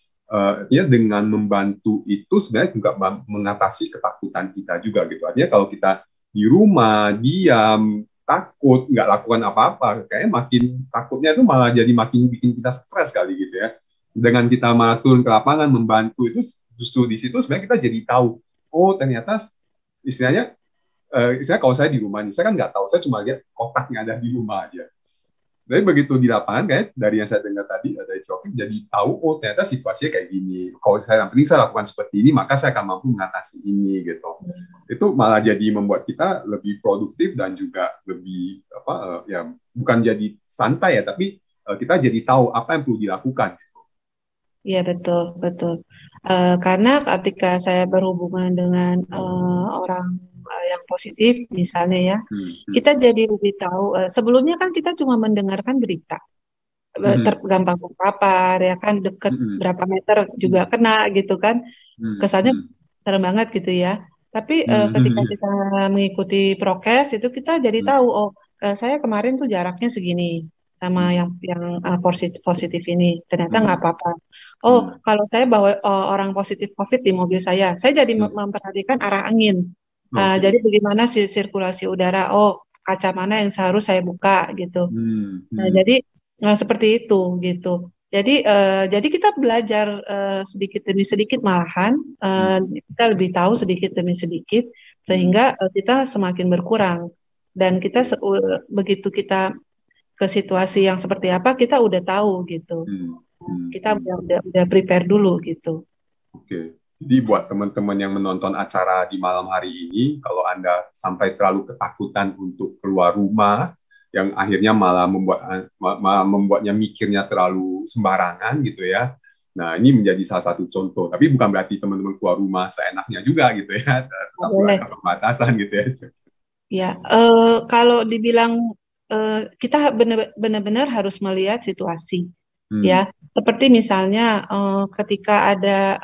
[SPEAKER 1] ya dengan membantu itu sebenarnya juga mengatasi ketakutan kita juga gitu. Artinya kalau kita di rumah diam takut, nggak lakukan apa-apa, kayaknya makin takutnya itu malah jadi makin bikin kita stres kali gitu ya. Dengan kita malah turun ke lapangan membantu itu justru di situ sebenarnya kita jadi tahu, oh ternyata istilahnya kalau saya di rumah nih, saya kan nggak tahu, saya cuma lihat kotaknya ada di rumah aja. Tapi begitu di lapangan kayak dari yang saya dengar tadi dari Ciokim jadi tahu, oh ternyata situasinya kayak gini. Kalau saya penting saya lakukan seperti ini, maka saya akan mampu mengatasi ini gitu. Itu malah jadi membuat kita lebih produktif dan juga lebih ya bukan jadi santai ya, tapi kita jadi tahu apa yang perlu dilakukan.
[SPEAKER 4] Iya betul. Karena ketika saya berhubungan dengan orang yang positif misalnya ya, kita jadi lebih tahu. Sebelumnya kan kita cuma mendengarkan berita, gampang terpapar ya kan, deket berapa meter juga kena gitu kan, kesannya serem banget gitu ya. Tapi ketika kita mengikuti prokes itu kita jadi tahu, oh saya kemarin tuh jaraknya segini sama yang positif ini, ternyata nggak apa-apa. Oh kalau saya bawa orang positif COVID di mobil saya jadi memperhatikan arah angin. Jadi bagaimana sirkulasi udara, oh kaca mana yang seharusnya saya buka gitu. Nah, jadi seperti itu gitu. Jadi kita belajar sedikit demi sedikit, malahan kita lebih tahu sedikit demi sedikit sehingga kita semakin berkurang, dan kita begitu kita ke situasi yang seperti apa kita udah tahu gitu. Kita udah prepare dulu gitu.
[SPEAKER 1] Oke. Jadi buat teman-teman yang menonton acara di malam hari ini, kalau Anda sampai terlalu ketakutan untuk keluar rumah, yang akhirnya malah membuatnya mikirnya terlalu sembarangan gitu ya. Nah, ini menjadi salah satu contoh. Tapi bukan berarti teman-teman keluar rumah seenaknya juga gitu ya. Tetap ada pembatasan gitu ya.
[SPEAKER 4] Ya, kalau dibilang kita benar-benar harus melihat situasi. Ya, seperti misalnya ketika ada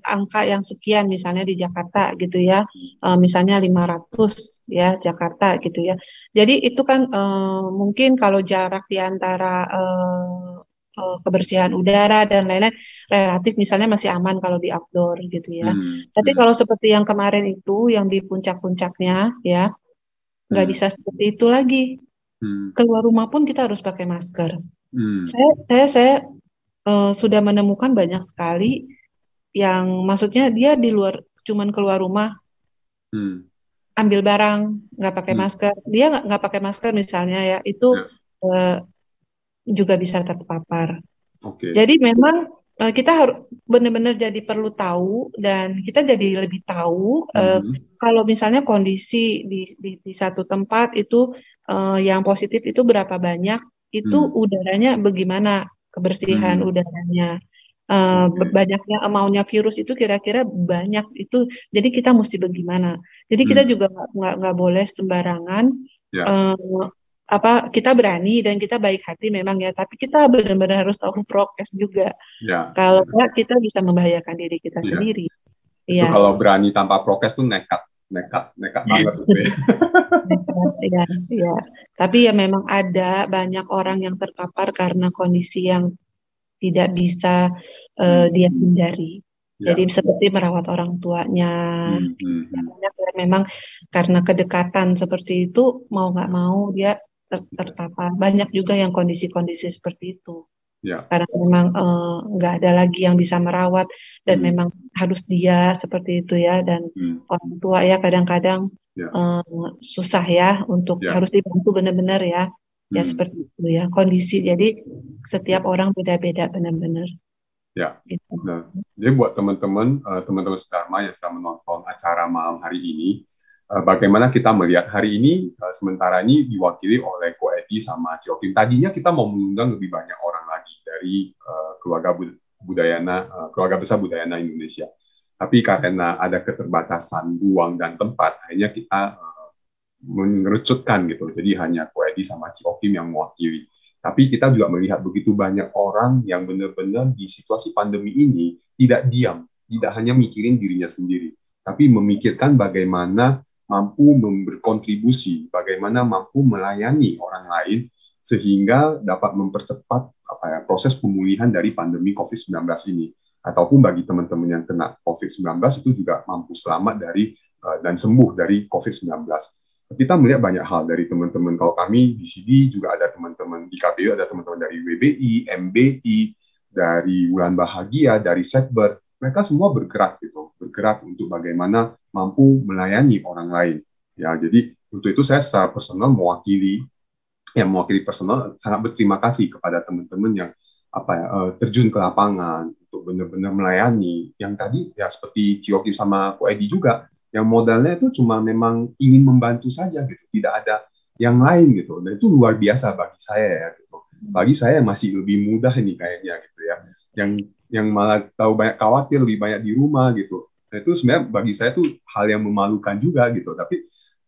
[SPEAKER 4] angka yang sekian misalnya di Jakarta gitu ya, misalnya 500 ya Jakarta gitu ya. Jadi itu kan mungkin kalau jarak di antara kebersihan udara dan lain-lain relatif misalnya masih aman kalau di outdoor gitu ya. Tapi kalau seperti yang kemarin itu yang di puncak-puncaknya ya, nggak bisa seperti itu lagi. Keluar rumah pun kita harus pakai masker. Saya sudah menemukan banyak sekali yang maksudnya dia di luar, cuman keluar rumah ambil barang nggak pakai masker, dia nggak pakai masker misalnya ya, itu juga bisa terpapar. Jadi memang kita harus benar-benar jadi perlu tahu, dan kita jadi lebih tahu kalau misalnya kondisi di satu tempat itu yang positif itu berapa banyak, itu udaranya bagaimana, kebersihan udaranya, banyaknya amount-nya virus itu kira-kira banyak itu, jadi kita mesti bagaimana? Jadi kita juga nggak boleh sembarangan.
[SPEAKER 1] Ya.
[SPEAKER 4] Kita berani dan kita baik hati memang ya, tapi kita benar-benar harus tahu prokes juga.
[SPEAKER 1] Ya.
[SPEAKER 4] Kalau enggak kita bisa membahayakan diri kita
[SPEAKER 1] Ya.
[SPEAKER 4] sendiri.
[SPEAKER 1] Itu
[SPEAKER 4] Ya.
[SPEAKER 1] kalau berani tanpa prokes tuh nekat banget gitu ya.
[SPEAKER 4] Ya. Tapi ya memang ada banyak orang yang terpapar karena kondisi yang tidak bisa dia hindari.
[SPEAKER 1] Ya.
[SPEAKER 4] Jadi seperti merawat orang tuanya. Banyak yang memang karena kedekatan seperti itu mau nggak mau dia terpapar. Banyak juga yang kondisi-kondisi seperti itu.
[SPEAKER 1] Ya.
[SPEAKER 4] Karena memang nggak ada lagi yang bisa merawat dan memang harus dia seperti itu ya, dan orang tua ya kadang-kadang susah ya untuk harus dibantu benar-benar ya. Ya seperti itu ya kondisi. Jadi setiap orang beda-beda benar-benar.
[SPEAKER 1] Ya.
[SPEAKER 4] Gitu.
[SPEAKER 1] Nah, jadi buat teman-teman Sedharma yang sedang menonton acara malam hari ini, bagaimana kita melihat hari ini, sementara ini diwakili oleh Ko Edi sama Ciokim. Tadinya kita mau mengundang lebih banyak orang lagi dari keluarga besar Budayana Indonesia. Tapi karena ada keterbatasan ruang dan tempat, akhirnya kita mengerucutkan gitu. Jadi hanya Ko Edi sama Ciokim yang mewakili. Tapi kita juga melihat begitu banyak orang yang benar-benar di situasi pandemi ini tidak diam, tidak hanya mikirin dirinya sendiri, tapi memikirkan bagaimana mampu berkontribusi, bagaimana mampu melayani orang lain sehingga dapat mempercepat proses pemulihan dari pandemi COVID-19 ini. Ataupun bagi teman-teman yang kena COVID-19 itu juga mampu selamat dari dan sembuh dari COVID-19. Kita melihat banyak hal dari teman-teman. Kalau kami di CD juga ada teman-teman, di KPU ada teman-teman dari WBI, MBI, dari Wulan Bahagia, dari Sekber. Mereka semua bergerak untuk bagaimana mampu melayani orang lain. Ya, jadi untuk itu saya secara personal mewakili personal sangat berterima kasih kepada teman-teman yang terjun ke lapangan untuk benar-benar melayani. Yang tadi ya seperti Ciokim sama Ko Edi juga, yang modalnya itu cuma memang ingin membantu saja gitu, tidak ada yang lain gitu. Dan itu luar biasa bagi saya ya gitu. Bagi saya masih lebih mudah ini kayaknya gitu ya. Yang malah tahu banyak khawatir, lebih banyak di rumah gitu. Dan itu sebenarnya bagi saya itu hal yang memalukan juga gitu. Tapi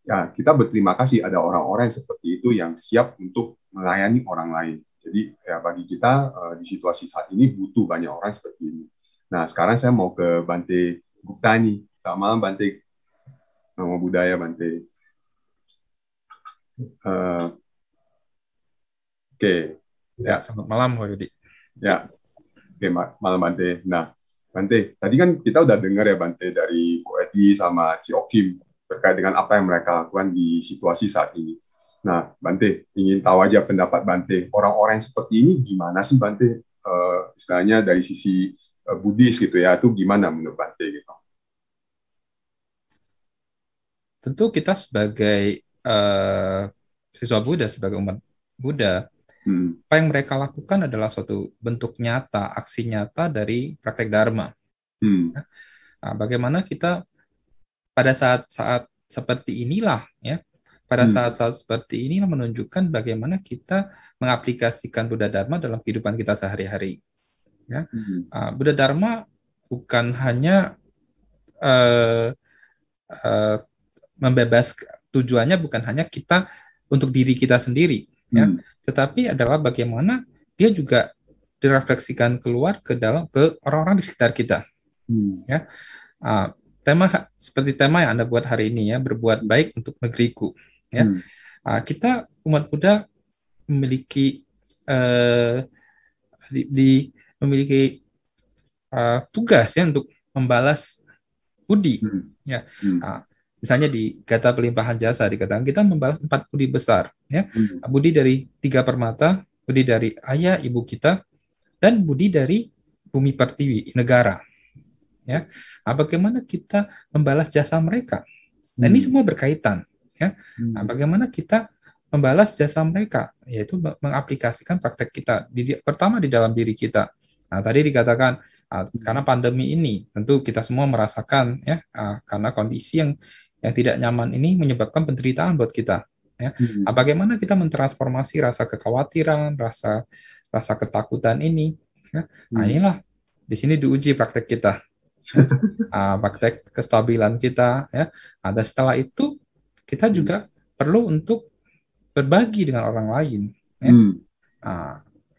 [SPEAKER 1] ya kita berterima kasih ada orang-orang yang seperti itu yang siap untuk melayani orang lain. Jadi ya bagi kita di situasi saat ini butuh banyak orang seperti ini. Nah sekarang saya mau ke Bante Gupta nih. Selamat malam Bante. Namo Buddhaya Bante. Oke.
[SPEAKER 3] Ya, selamat malam Ko Yudi.
[SPEAKER 1] Ya. Oke, malam Bante. Nah, Bante, tadi kan kita udah dengar ya Bante dari Ko Edi sama Ciokim terkait dengan apa yang mereka lakukan di situasi saat ini. Nah, Bante, ingin tahu aja pendapat Bante. Orang-orang yang seperti ini gimana sih Bante? Istilahnya dari sisi Buddhis gitu ya, itu gimana menurut Bante gitu?
[SPEAKER 3] Tentu kita sebagai siswa Buddha, sebagai umat Buddha, apa yang mereka lakukan adalah suatu bentuk nyata, aksi nyata dari praktek Dharma. Nah, bagaimana kita pada saat-saat seperti inilah, ya, pada saat-saat seperti inilah menunjukkan bagaimana kita mengaplikasikan Buddha Dharma dalam kehidupan kita sehari-hari. Ya. Buddha Dharma bukan hanya tujuannya bukan hanya kita untuk diri kita sendiri, ya, tetapi adalah bagaimana dia juga direfleksikan keluar ke orang-orang di sekitar kita. Ya, seperti tema yang Anda buat hari ini ya, berbuat baik untuk negeriku. Ya, kita umat Buddha memiliki tugas ya untuk membalas budi. Ya. Misalnya di Gata Pelimpahan Jasa dikatakan kita membalas 4 budi besar, ya. Budi dari 3 permata, budi dari ayah ibu kita, dan budi dari bumi pertiwi, negara. Ya. Bagaimana kita membalas jasa mereka? Nah, ini semua berkaitan, ya. Bagaimana kita membalas jasa mereka, yaitu mengaplikasikan praktek kita pertama di dalam diri kita. Nah, tadi dikatakan karena pandemi ini tentu kita semua merasakan ya, karena kondisi yang tidak nyaman ini menyebabkan penderitaan buat kita. Ya. Bagaimana kita mentransformasi rasa kekhawatiran, rasa ketakutan ini? Ya. Nah, inilah di sini diuji praktek kita, ya. Praktek kestabilan kita, ya. Dan setelah itu kita juga perlu untuk berbagi dengan orang lain, ya.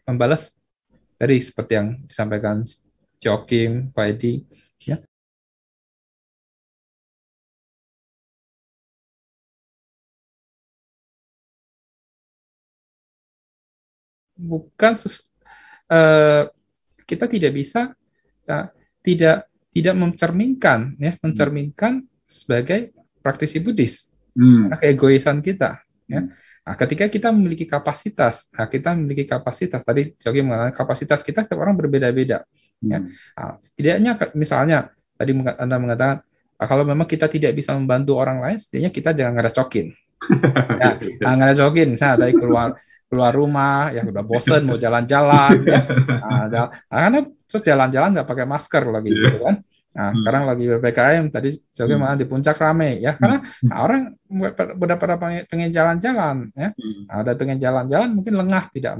[SPEAKER 3] Membalas tadi seperti yang disampaikan Joakim, Pak Edi, ya. Bukan kita tidak bisa tidak mencerminkan, ya, mencerminkan sebagai praktisi Buddhis, karena keegoisan kita, ya. Nah, ketika kita memiliki kapasitas, tadi Jogi mengatakan kapasitas kita setiap orang berbeda-beda, ya. Nah, setidaknya misalnya tadi Anda mengatakan kalau memang kita tidak bisa membantu orang lain, setidaknya kita jangan ngerecokin. Ya, ngerecokin. Nah, tadi keluar rumah, ya udah bosen mau jalan-jalan, ya. Karena terus jalan-jalan nggak pakai masker lagi, gitu kan. Nah, sekarang lagi PPKM, tadi Jogi malah di puncak rame, ya, karena orang pada pengen jalan-jalan, ya. Ada pengen jalan-jalan, mungkin lengah tidak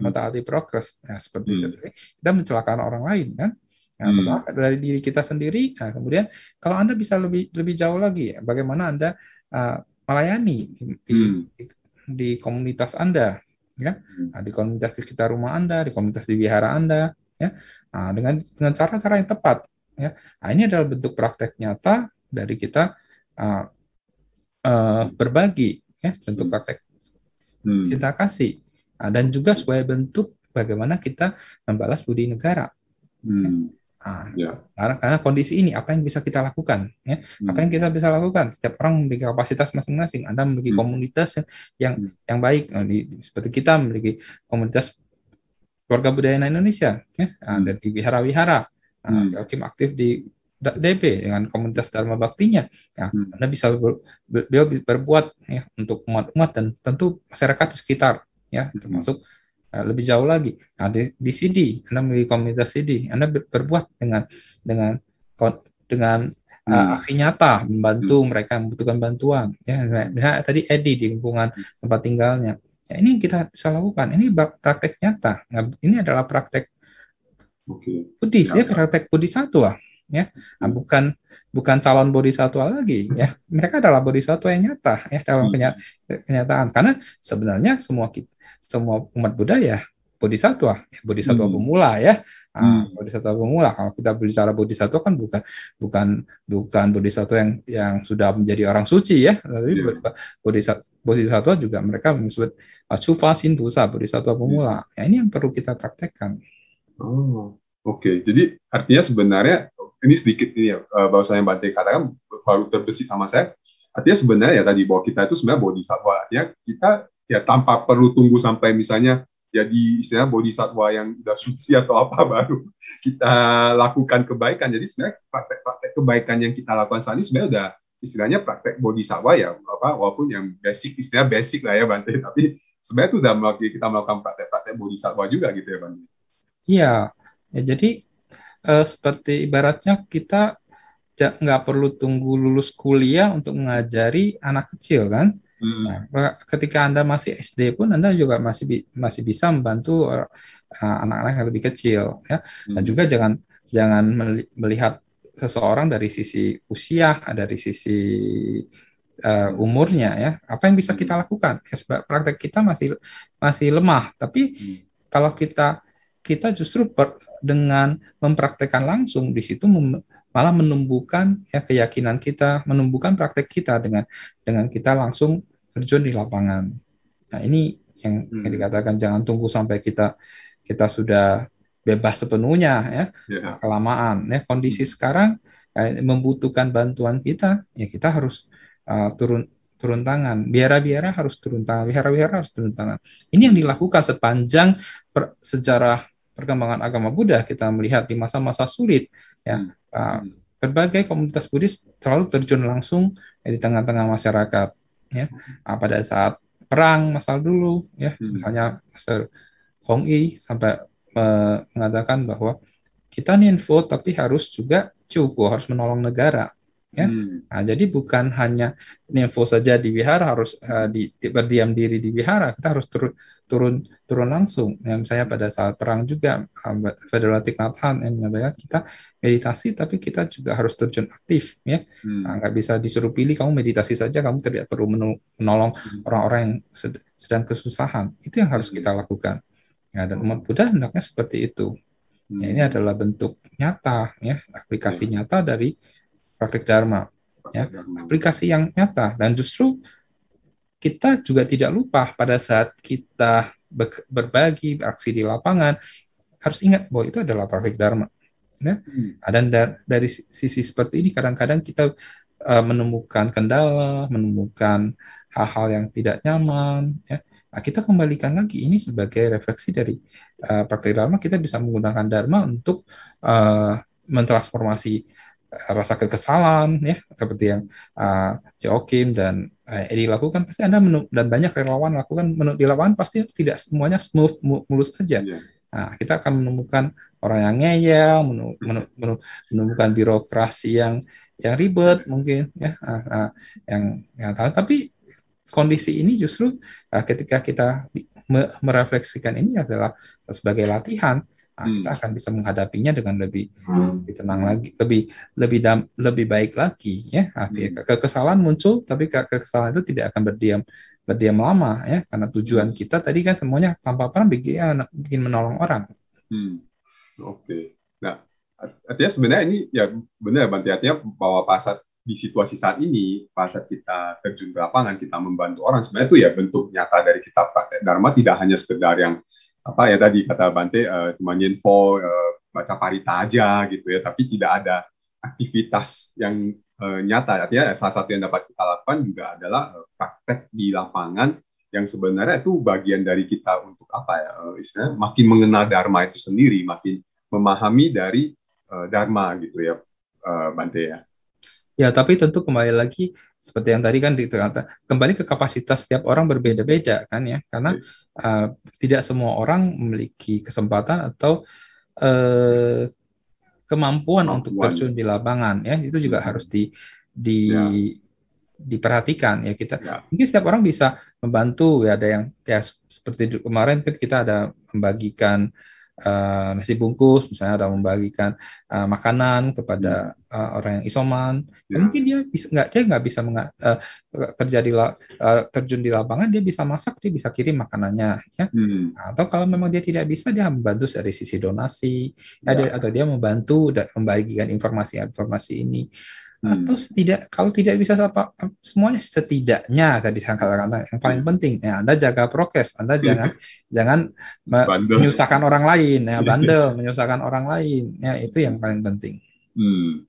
[SPEAKER 3] mentaati progres, ya, seperti itu. Kita mencelakakan orang lain, kan. Nah, pertama dari diri kita sendiri. Nah, kemudian kalau Anda bisa lebih jauh lagi, bagaimana Anda melayani di komunitas Anda, ya, di komunitas di sekitar rumah Anda, di komunitas di wihara Anda, ya, dengan cara-cara yang tepat, ya. Nah, ini adalah bentuk praktek nyata dari kita berbagi, ya, bentuk praktek kita kasih, dan juga sebagai bentuk bagaimana kita membalas budi negara. Karena kondisi ini, apa yang bisa kita lakukan, ya? Apa yang kita bisa lakukan? Setiap orang memiliki kapasitas masing-masing. Anda memiliki komunitas yang baik, seperti kita memiliki komunitas keluarga budaya Indonesia, ya? Dan di wihara-wihara, Joakim aktif di DB dengan komunitas Dharma Baktinya. Nah, Anda bisa berbuat, ya, untuk umat-umat dan tentu masyarakat di sekitar, ya, termasuk lebih jauh lagi. Nah, di CD, Anda memiliki komunitas CD, Anda berbuat dengan aksi nyata, membantu mereka yang membutuhkan bantuan. Ya, tadi Edi di lingkungan tempat tinggalnya. Ya, ini yang kita bisa lakukan. Ini praktek nyata. Nah, ini adalah praktek Buddhis, ya, praktek Bodhisattva, ya. Nah, bukan calon bodhisatwa lagi, ya. Mereka adalah bodhisatwa yang nyata, ya, dalam kenyataan. Karena sebenarnya semua umat Buddha ya bodhisatwa pemula, ya. Bodhisatwa pemula. Kalau kita bicara bodhisatwa kan bukan bodhisatwa yang sudah menjadi orang suci, ya. Tapi bodhisatwa juga mereka disebut Chufa Sindusa, bodhisatwa pemula. Ya, ini yang perlu kita praktekkan.
[SPEAKER 1] Jadi artinya sebenarnya ini sedikit ini ya, bahasa yang Bante katakan baru terbesit sama saya. Artinya sebenarnya ya tadi bahwa kita itu sebenarnya bodhisatwa. Artinya kita ya tanpa perlu tunggu sampai misalnya jadi istilah bodhisatwa yang udah suci atau apa baru kita lakukan kebaikan. Jadi sebenarnya praktek kebaikan yang kita lakukan saat ini sebenarnya udah istilahnya praktek bodhisatwa ya, walaupun yang basic lah ya Bante. Tapi sebenarnya itu udah kita melakukan praktek bodhisatwa juga gitu ya Bante.
[SPEAKER 3] Iya, ya, jadi seperti ibaratnya kita nggak perlu tunggu lulus kuliah untuk mengajari anak kecil, kan? Nah, ketika Anda masih SD pun Anda juga masih bisa membantu anak-anak yang lebih kecil, ya. Dan juga jangan melihat seseorang dari sisi usia, dari sisi umurnya, ya. Apa yang bisa kita lakukan? Ya, praktek kita masih lemah, tapi kalau kita justru dengan mempraktekkan langsung di situ malah menumbuhkan, ya, keyakinan kita, menumbuhkan praktek kita dengan kita langsung terjun di lapangan. Nah, ini yang dikatakan jangan tunggu sampai kita sudah bebas sepenuhnya, ya, kelamaan, ya. Kondisi sekarang membutuhkan bantuan kita, ya, kita harus turun tangan. Biara-biara harus turun tangan, wihara-wihara harus turun tangan. Ini yang dilakukan sepanjang sejarah perkembangan agama Buddha. Kita melihat di masa-masa sulit, ya, berbagai komunitas Buddhis selalu terjun langsung, ya, di tengah-tengah masyarakat, ya. Pada saat perang masa dulu, ya, misalnya Master Hong Yi sampai mengatakan bahwa kita ninfo tapi harus juga cukup, harus menolong negara, ya. Nah, jadi bukan hanya info saja di wihara harus berdiam diri di wihara, kita harus turun langsung. Yang saya pada saat perang juga Federal Thich Nhat Hanh yang menyampaikan kita meditasi, tapi kita juga harus terjun aktif, ya. Nah, nggak bisa disuruh pilih, kamu meditasi saja, kamu tidak perlu menolong orang-orang yang sedang kesusahan. Itu yang harus kita lakukan. Ya, dan umat Buddha hendaknya seperti itu. Ya, ini adalah bentuk nyata, ya, aplikasi nyata dari praktik Dharma, ya, aplikasi yang nyata. Dan justru kita juga tidak lupa pada saat kita berbagi, beraksi di lapangan, harus ingat bahwa itu adalah praktik Dharma. Ya. Dan dari sisi seperti ini, kadang-kadang kita menemukan kendala, menemukan hal-hal yang tidak nyaman, ya. Nah, kita kembalikan lagi ini sebagai refleksi dari praktik Dharma. Kita bisa menggunakan Dharma untuk mentransformasi rasa kekesalan, ya, seperti yang Joachim dan Eddie lakukan. Pasti Anda dan banyak relawan lakukan di lapangan, pasti tidak semuanya mulus saja. Nah, kita akan menemukan orang yang ngeyel, menemukan birokrasi yang ribet mungkin, ya, tapi kondisi ini justru ketika kita merefleksikan ini adalah sebagai latihan, kita akan bisa menghadapinya dengan lebih tenang lagi, lebih baik lagi, ya. Artinya kekesalan muncul, tapi kekesalan itu tidak akan berdiam lama, ya, karena tujuan kita tadi kan semuanya tanpa perang bikin menolong orang.
[SPEAKER 1] Oke. Nah, artinya sebenarnya ini ya benar, Bante, artinya bahwa pasat di situasi saat ini, pasat kita terjun ke lapangan, kita membantu orang, sebenarnya itu ya bentuk nyata dari kita praktek Dharma, tidak hanya sekedar yang apa ya tadi kata Bante, cuma info, baca parita aja gitu ya, tapi tidak ada aktivitas yang nyata. Artinya salah satu yang dapat kita lakukan juga adalah praktek di lapangan, yang sebenarnya itu bagian dari kita untuk apa ya, istilahnya makin mengenal Dharma itu sendiri, makin memahami dari Dharma gitu ya, Bante ya.
[SPEAKER 3] Ya, tapi tentu kembali lagi seperti yang tadi kan dikata, kembali ke kapasitas setiap orang berbeda-beda kan, ya, karena tidak semua orang memiliki kesempatan atau kemampuan untuk terjun di lapangan, ya, itu juga harus diperhatikan, ya. Kita mungkin setiap orang bisa membantu, ya, ada yang kayak seperti kemarin kan kita ada membagikan nasi bungkus, misalnya ada membagikan makanan kepada orang yang isoman. Mungkin dia nggak bisa kerja terjun di lapangan, dia bisa masak, dia bisa kirim makanannya, ya. Atau kalau memang dia tidak bisa, dia membantu dari sisi donasi, atau dia membantu membagikan informasi ini. Atau kalau tidak bisa semuanya, setidaknya tadi saya katakan yang paling penting, ya, Anda jaga prokes, Anda jangan menyusahkan orang lain, ya, bandel menyusahkan orang lain, ya, itu yang paling penting.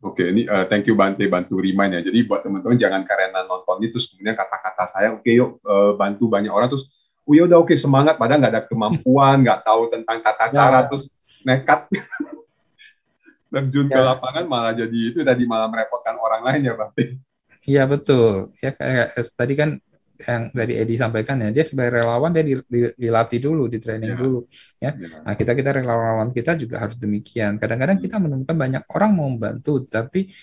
[SPEAKER 1] Oke, ini thank you Bante, bantu remind, ya. Jadi buat teman-teman jangan karena nonton itu kemudian kata-kata saya oke, yuk bantu banyak orang, terus ya udah oke, semangat, padahal nggak ada kemampuan, nggak tahu tentang tata cara, terus nekat terjun ke lapangan, malah jadi itu tadi, malah merepotkan orang lain, ya Bante.
[SPEAKER 3] Iya, betul. Ya, kayak tadi kan yang dari Edi sampaikan, ya, dia sebagai relawan dia dilatih dulu, di training dulu, ya. Nah, kita relawan kita juga harus demikian. Kadang-kadang kita menemukan banyak orang mau membantu, tapi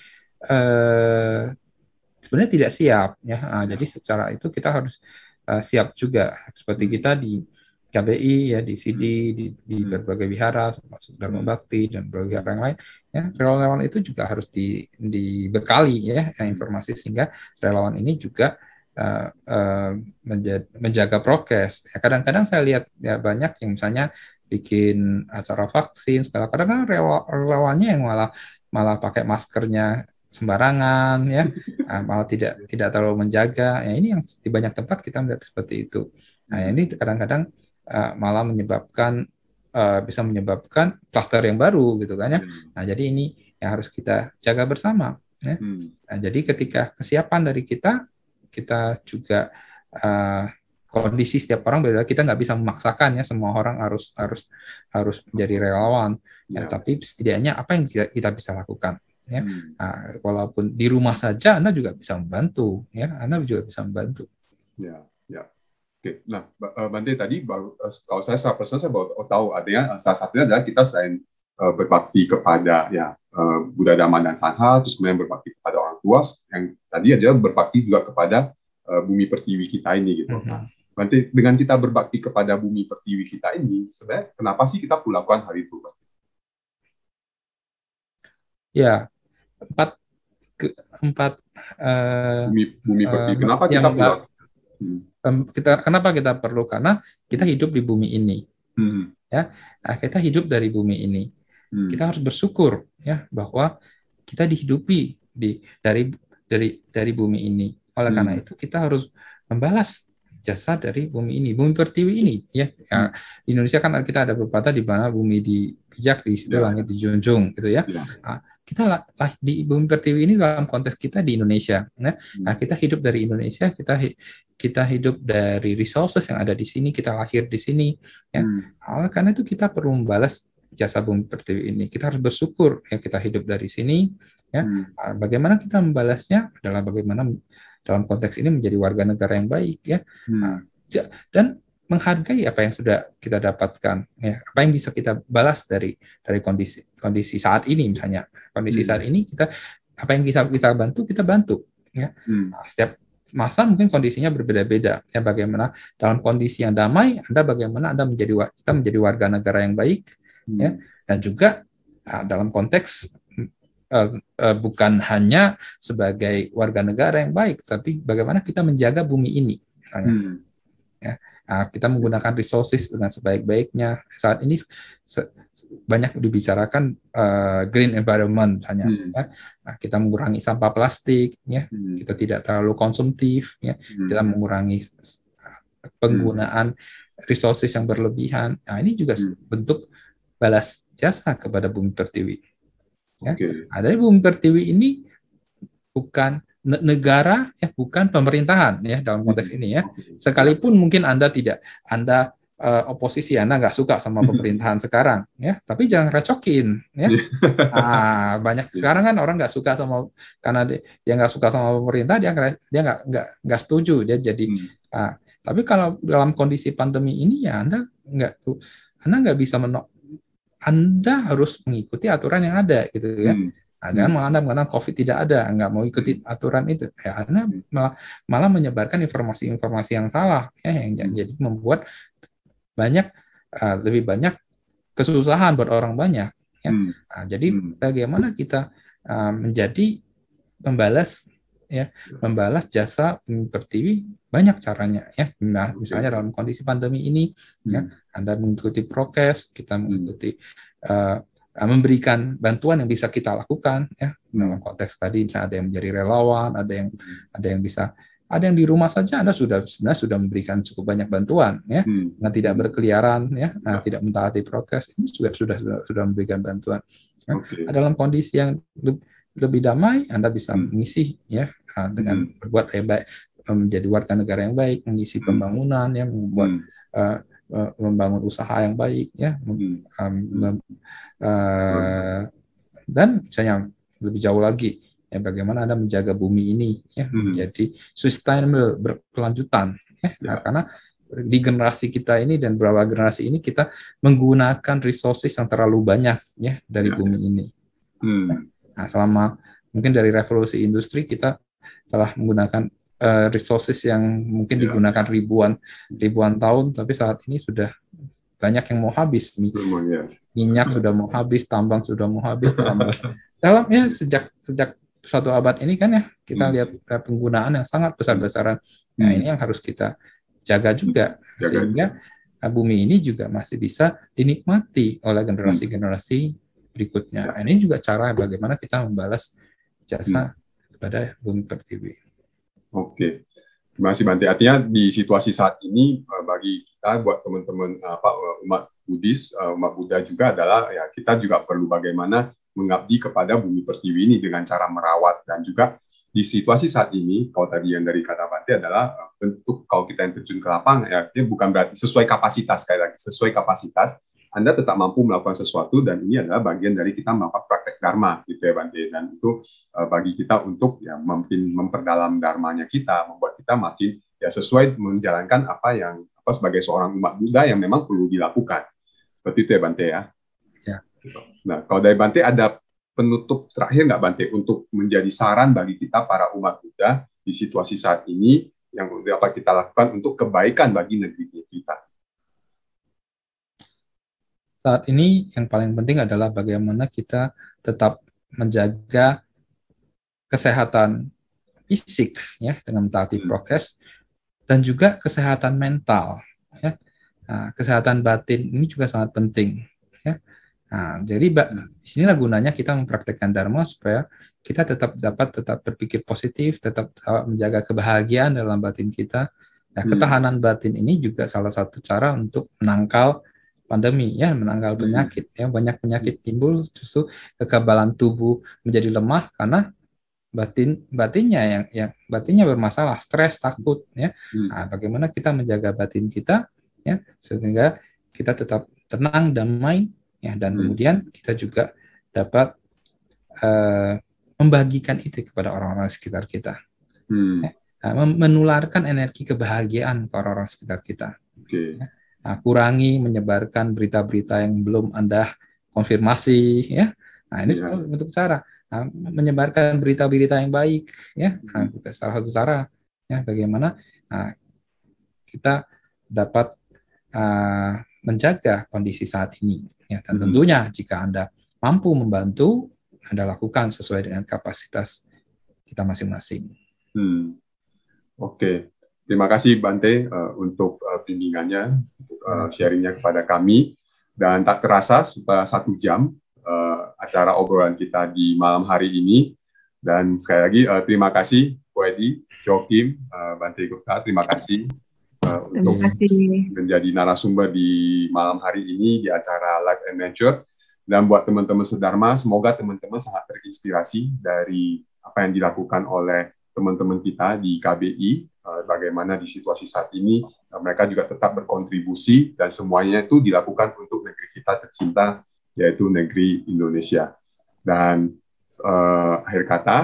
[SPEAKER 3] sebenarnya tidak siap, ya. Nah, jadi secara itu kita harus siap juga, seperti kita di KBI, ya, di CD, di berbagai wihara, termasuk Dharma Bakti dan berbagai wihara yang lain, ya, relawan itu juga harus dibekali, ya, informasi, sehingga relawan ini juga menjaga prokes. Ya, kadang-kadang saya lihat, ya, banyak yang misalnya bikin acara vaksin, kadang-kadang relawannya yang malah pakai maskernya sembarangan, ya, malah tidak terlalu menjaga. Ya, ini yang di banyak tempat kita melihat seperti itu. Nah, ini kadang-kadang malah bisa menyebabkan klaster yang baru gitu kan, ya. Nah, jadi ini yang harus kita jaga bersama, ya. Nah, jadi ketika kesiapan dari kita juga kondisi setiap orang beda, kita nggak bisa memaksakan, ya, semua orang harus menjadi relawan, ya, tapi setidaknya apa yang kita bisa lakukan, ya. Nah, walaupun di rumah saja Anda juga bisa membantu, ya, Anda juga bisa membantu.
[SPEAKER 1] Ya. Oke, nah Bante tadi kalau saya secara personal saya baru tahu adanya salah satunya adalah kita selain berbakti kepada, ya, Buddha, Dhamma, dan Sangha, terus kemudian berbakti kepada orang luas yang tadi aja berbakti juga kepada bumi pertiwi kita ini gitu. Nah, nanti dengan kita berbakti kepada bumi pertiwi kita ini, sebenarnya kenapa sih kita lakukan hal itu, Pak?
[SPEAKER 3] Ya,
[SPEAKER 1] bumi pertiwi. Kenapa kita perlu?
[SPEAKER 3] Kenapa kita perlu? Karena kita hidup di bumi ini. Ya, kita hidup dari bumi ini. Kita harus bersyukur ya bahwa kita dihidupi dari bumi ini. Oleh karena itu kita harus membalas jasa dari bumi ini, bumi pertiwi ini ya. Di Indonesia kan kita ada pepatah di mana bumi dipijak, di situ langit dijunjung gitu ya. Kita di bumi pertiwi ini dalam konteks kita di Indonesia. Nah, kita hidup dari Indonesia, kita hidup dari resources yang ada di sini, kita lahir di sini ya. Karena itu kita perlu membalas jasa bumi pertiwi ini. Kita harus bersyukur ya kita hidup dari sini ya. Bagaimana kita membalasnya adalah bagaimana dalam konteks ini menjadi warga negara yang baik ya. Dan menghargai apa yang sudah kita dapatkan ya, apa yang bisa kita balas dari kondisi saat ini. Misalnya kondisi saat ini apa yang bisa kita bantu ya. Setiap masa mungkin kondisinya berbeda-beda ya. Bagaimana dalam kondisi yang damai bagaimana Anda kita menjadi warga negara yang baik ya. Dan juga dalam konteks bukan hanya sebagai warga negara yang baik, tapi bagaimana kita menjaga bumi ini ya. Kita menggunakan resources dengan sebaik-baiknya. Saat ini banyak dibicarakan green environment hanya ya. Kita mengurangi sampah plastik ya. Kita tidak terlalu konsumtif ya. Kita mengurangi penggunaan resources yang berlebihan. Nah, ini juga bentuk balas jasa kepada bumi pertiwi ya. Dari bumi pertiwi ini bukan negara ya, bukan pemerintahan ya dalam konteks ini ya. Sekalipun mungkin Anda oposisi, Anda nggak suka sama pemerintahan sekarang ya, tapi jangan recokin ya. Banyak sekarang kan orang nggak suka karena dia nggak suka sama pemerintah, dia nggak setuju, dia jadi tapi kalau dalam kondisi pandemi ini ya Anda nggak bisa Anda harus mengikuti aturan yang ada gitu ya. Jangan malah Anda mengatakan COVID tidak ada, nggak mau ikuti aturan itu. Ya, Anda malah menyebarkan informasi-informasi yang salah, ya, yang jadi membuat lebih banyak kesusahan buat orang banyak. Ya. Jadi bagaimana kita menjadi membalas jasa bumi pertiwi banyak caranya. Ya. Nah, misalnya dalam kondisi pandemi ini, ya, Anda mengikuti prokes, kita mengikuti memberikan bantuan yang bisa kita lakukan ya dalam konteks tadi, misalnya ada yang menjadi relawan, ada yang di rumah saja Anda sebenarnya sudah memberikan cukup banyak bantuan ya, dengan tidak berkeliaran ya, tidak mentaati prokes, ini juga sudah memberikan bantuan ya. Dalam kondisi yang lebih damai Anda bisa mengisi ya dengan berbuat baik, menjadi warga negara yang baik, mengisi pembangunan ya, membangun usaha yang baik ya, dan misalnya lebih jauh lagi ya, bagaimana Anda menjaga bumi ini ya menjadi sustainable, berkelanjutan ya. Karena di generasi kita ini dan beberapa generasi ini kita menggunakan resources yang terlalu banyak ya dari bumi ini. Nah, selama mungkin dari revolusi industri kita telah menggunakan resources yang mungkin digunakan ribuan tahun, tapi saat ini sudah banyak yang mau habis. Minyak sudah mau habis, tambang sudah mau habis. Dalam ya sejak 1 abad ini kan ya kita lihat penggunaan yang sangat besar-besaran. Nah, ini yang harus kita jaga juga sehingga bumi ini juga masih bisa dinikmati oleh generasi-generasi berikutnya. Nah, ini juga cara bagaimana kita membalas jasa kepada bumi pertiwi.
[SPEAKER 1] Oke, terima kasih Bante. Artinya di situasi saat ini bagi kita, buat teman-teman umat Buddhis, umat Buddha juga adalah ya kita juga perlu bagaimana mengabdi kepada bumi pertiwi ini dengan cara merawat, dan juga di situasi saat ini, kalau tadi yang dari kata Bante adalah bentuk kalau kita yang terjun ke lapangan, ya bukan berarti sesuai kapasitas, sekali lagi sesuai kapasitas. Anda tetap mampu melakukan sesuatu, dan ini adalah bagian dari kita melakukan praktek dharma gitu ya Bante, dan itu bagi kita untuk ya makin memperdalam dharmanya kita, membuat kita makin ya sesuai menjalankan apa sebagai seorang umat Buddha yang memang perlu dilakukan. Seperti itu ya Bante ya.
[SPEAKER 3] Ya.
[SPEAKER 1] Nah, kalau dari Bante ada penutup terakhir nggak Bante untuk menjadi saran bagi kita para umat Buddha di situasi saat ini yang dapat kita lakukan untuk kebaikan bagi negeri kita?
[SPEAKER 3] Saat ini yang paling penting adalah bagaimana kita tetap menjaga kesehatan fisik ya dengan mentaati prokes dan juga kesehatan mental ya. Nah, kesehatan batin ini juga sangat penting ya. Nah, jadi disinilah gunanya kita mempraktekkan Dharma supaya kita tetap berpikir positif, tetap menjaga kebahagiaan dalam batin kita. Nah, ketahanan batin ini juga salah satu cara untuk menangkal pandemi ya, menangkal penyakit ya. Banyak penyakit timbul justru kekebalan tubuh menjadi lemah karena batinnya yang batinnya bermasalah, stres, takut ya. Nah, bagaimana kita menjaga batin kita ya sehingga kita tetap tenang, damai ya, dan kemudian kita juga dapat membagikan itu kepada orang-orang sekitar kita, ya. Nah, menularkan energi kebahagiaan ke orang-orang sekitar kita. Ya. Nah, kurangi menyebarkan berita-berita yang belum Anda konfirmasi, ya. Nah, ini bentuk cara. Nah, menyebarkan berita-berita yang baik, ya. Nah, juga salah satu cara, ya, bagaimana kita dapat menjaga kondisi saat ini. Ya, dan tentunya jika Anda mampu membantu, Anda lakukan sesuai dengan kapasitas kita masing-masing.
[SPEAKER 1] Oke, terima kasih Bante untuk bimbingannya, untuk sharingnya kepada kami. Dan tak terasa sudah 1 jam acara obrolan kita di malam hari ini. Dan sekali lagi terima kasih Bu Edi, Joachim, Bante Gupta, terima kasih. Untuk menjadi narasumber di malam hari ini di acara Life and Nature. Dan buat teman-teman sedharma, semoga teman-teman sangat terinspirasi dari apa yang dilakukan oleh teman-teman kita di KBI, bagaimana di situasi saat ini mereka juga tetap berkontribusi dan semuanya itu dilakukan untuk negeri kita tercinta, yaitu negeri Indonesia. Dan akhir kata,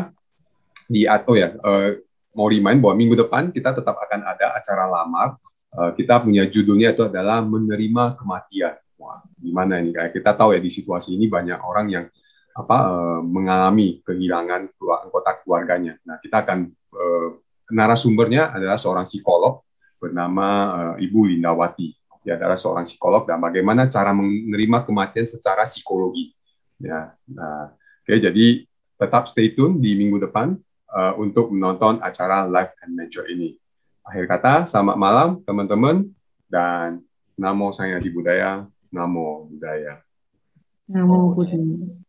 [SPEAKER 1] mau remind bahwa minggu depan kita tetap akan ada acara lamar. Kita punya judulnya itu adalah menerima kematian. Wah, gimana ini? Kayak kita tahu ya di situasi ini banyak orang yang mengalami kehilangan anggota keluarganya. Nah, kita akan narasumbernya adalah seorang psikolog bernama Ibu Lindawati. Dia adalah seorang psikolog dan bagaimana cara menerima kematian secara psikologi. Ya, nah, oke, jadi tetap stay tune di minggu depan untuk menonton acara Life and Nature ini. Akhir kata, selamat malam teman-teman, dan Namo Sang Hyang Adi Budaya, Namo Buddhaya.
[SPEAKER 4] Namo Buddhaya.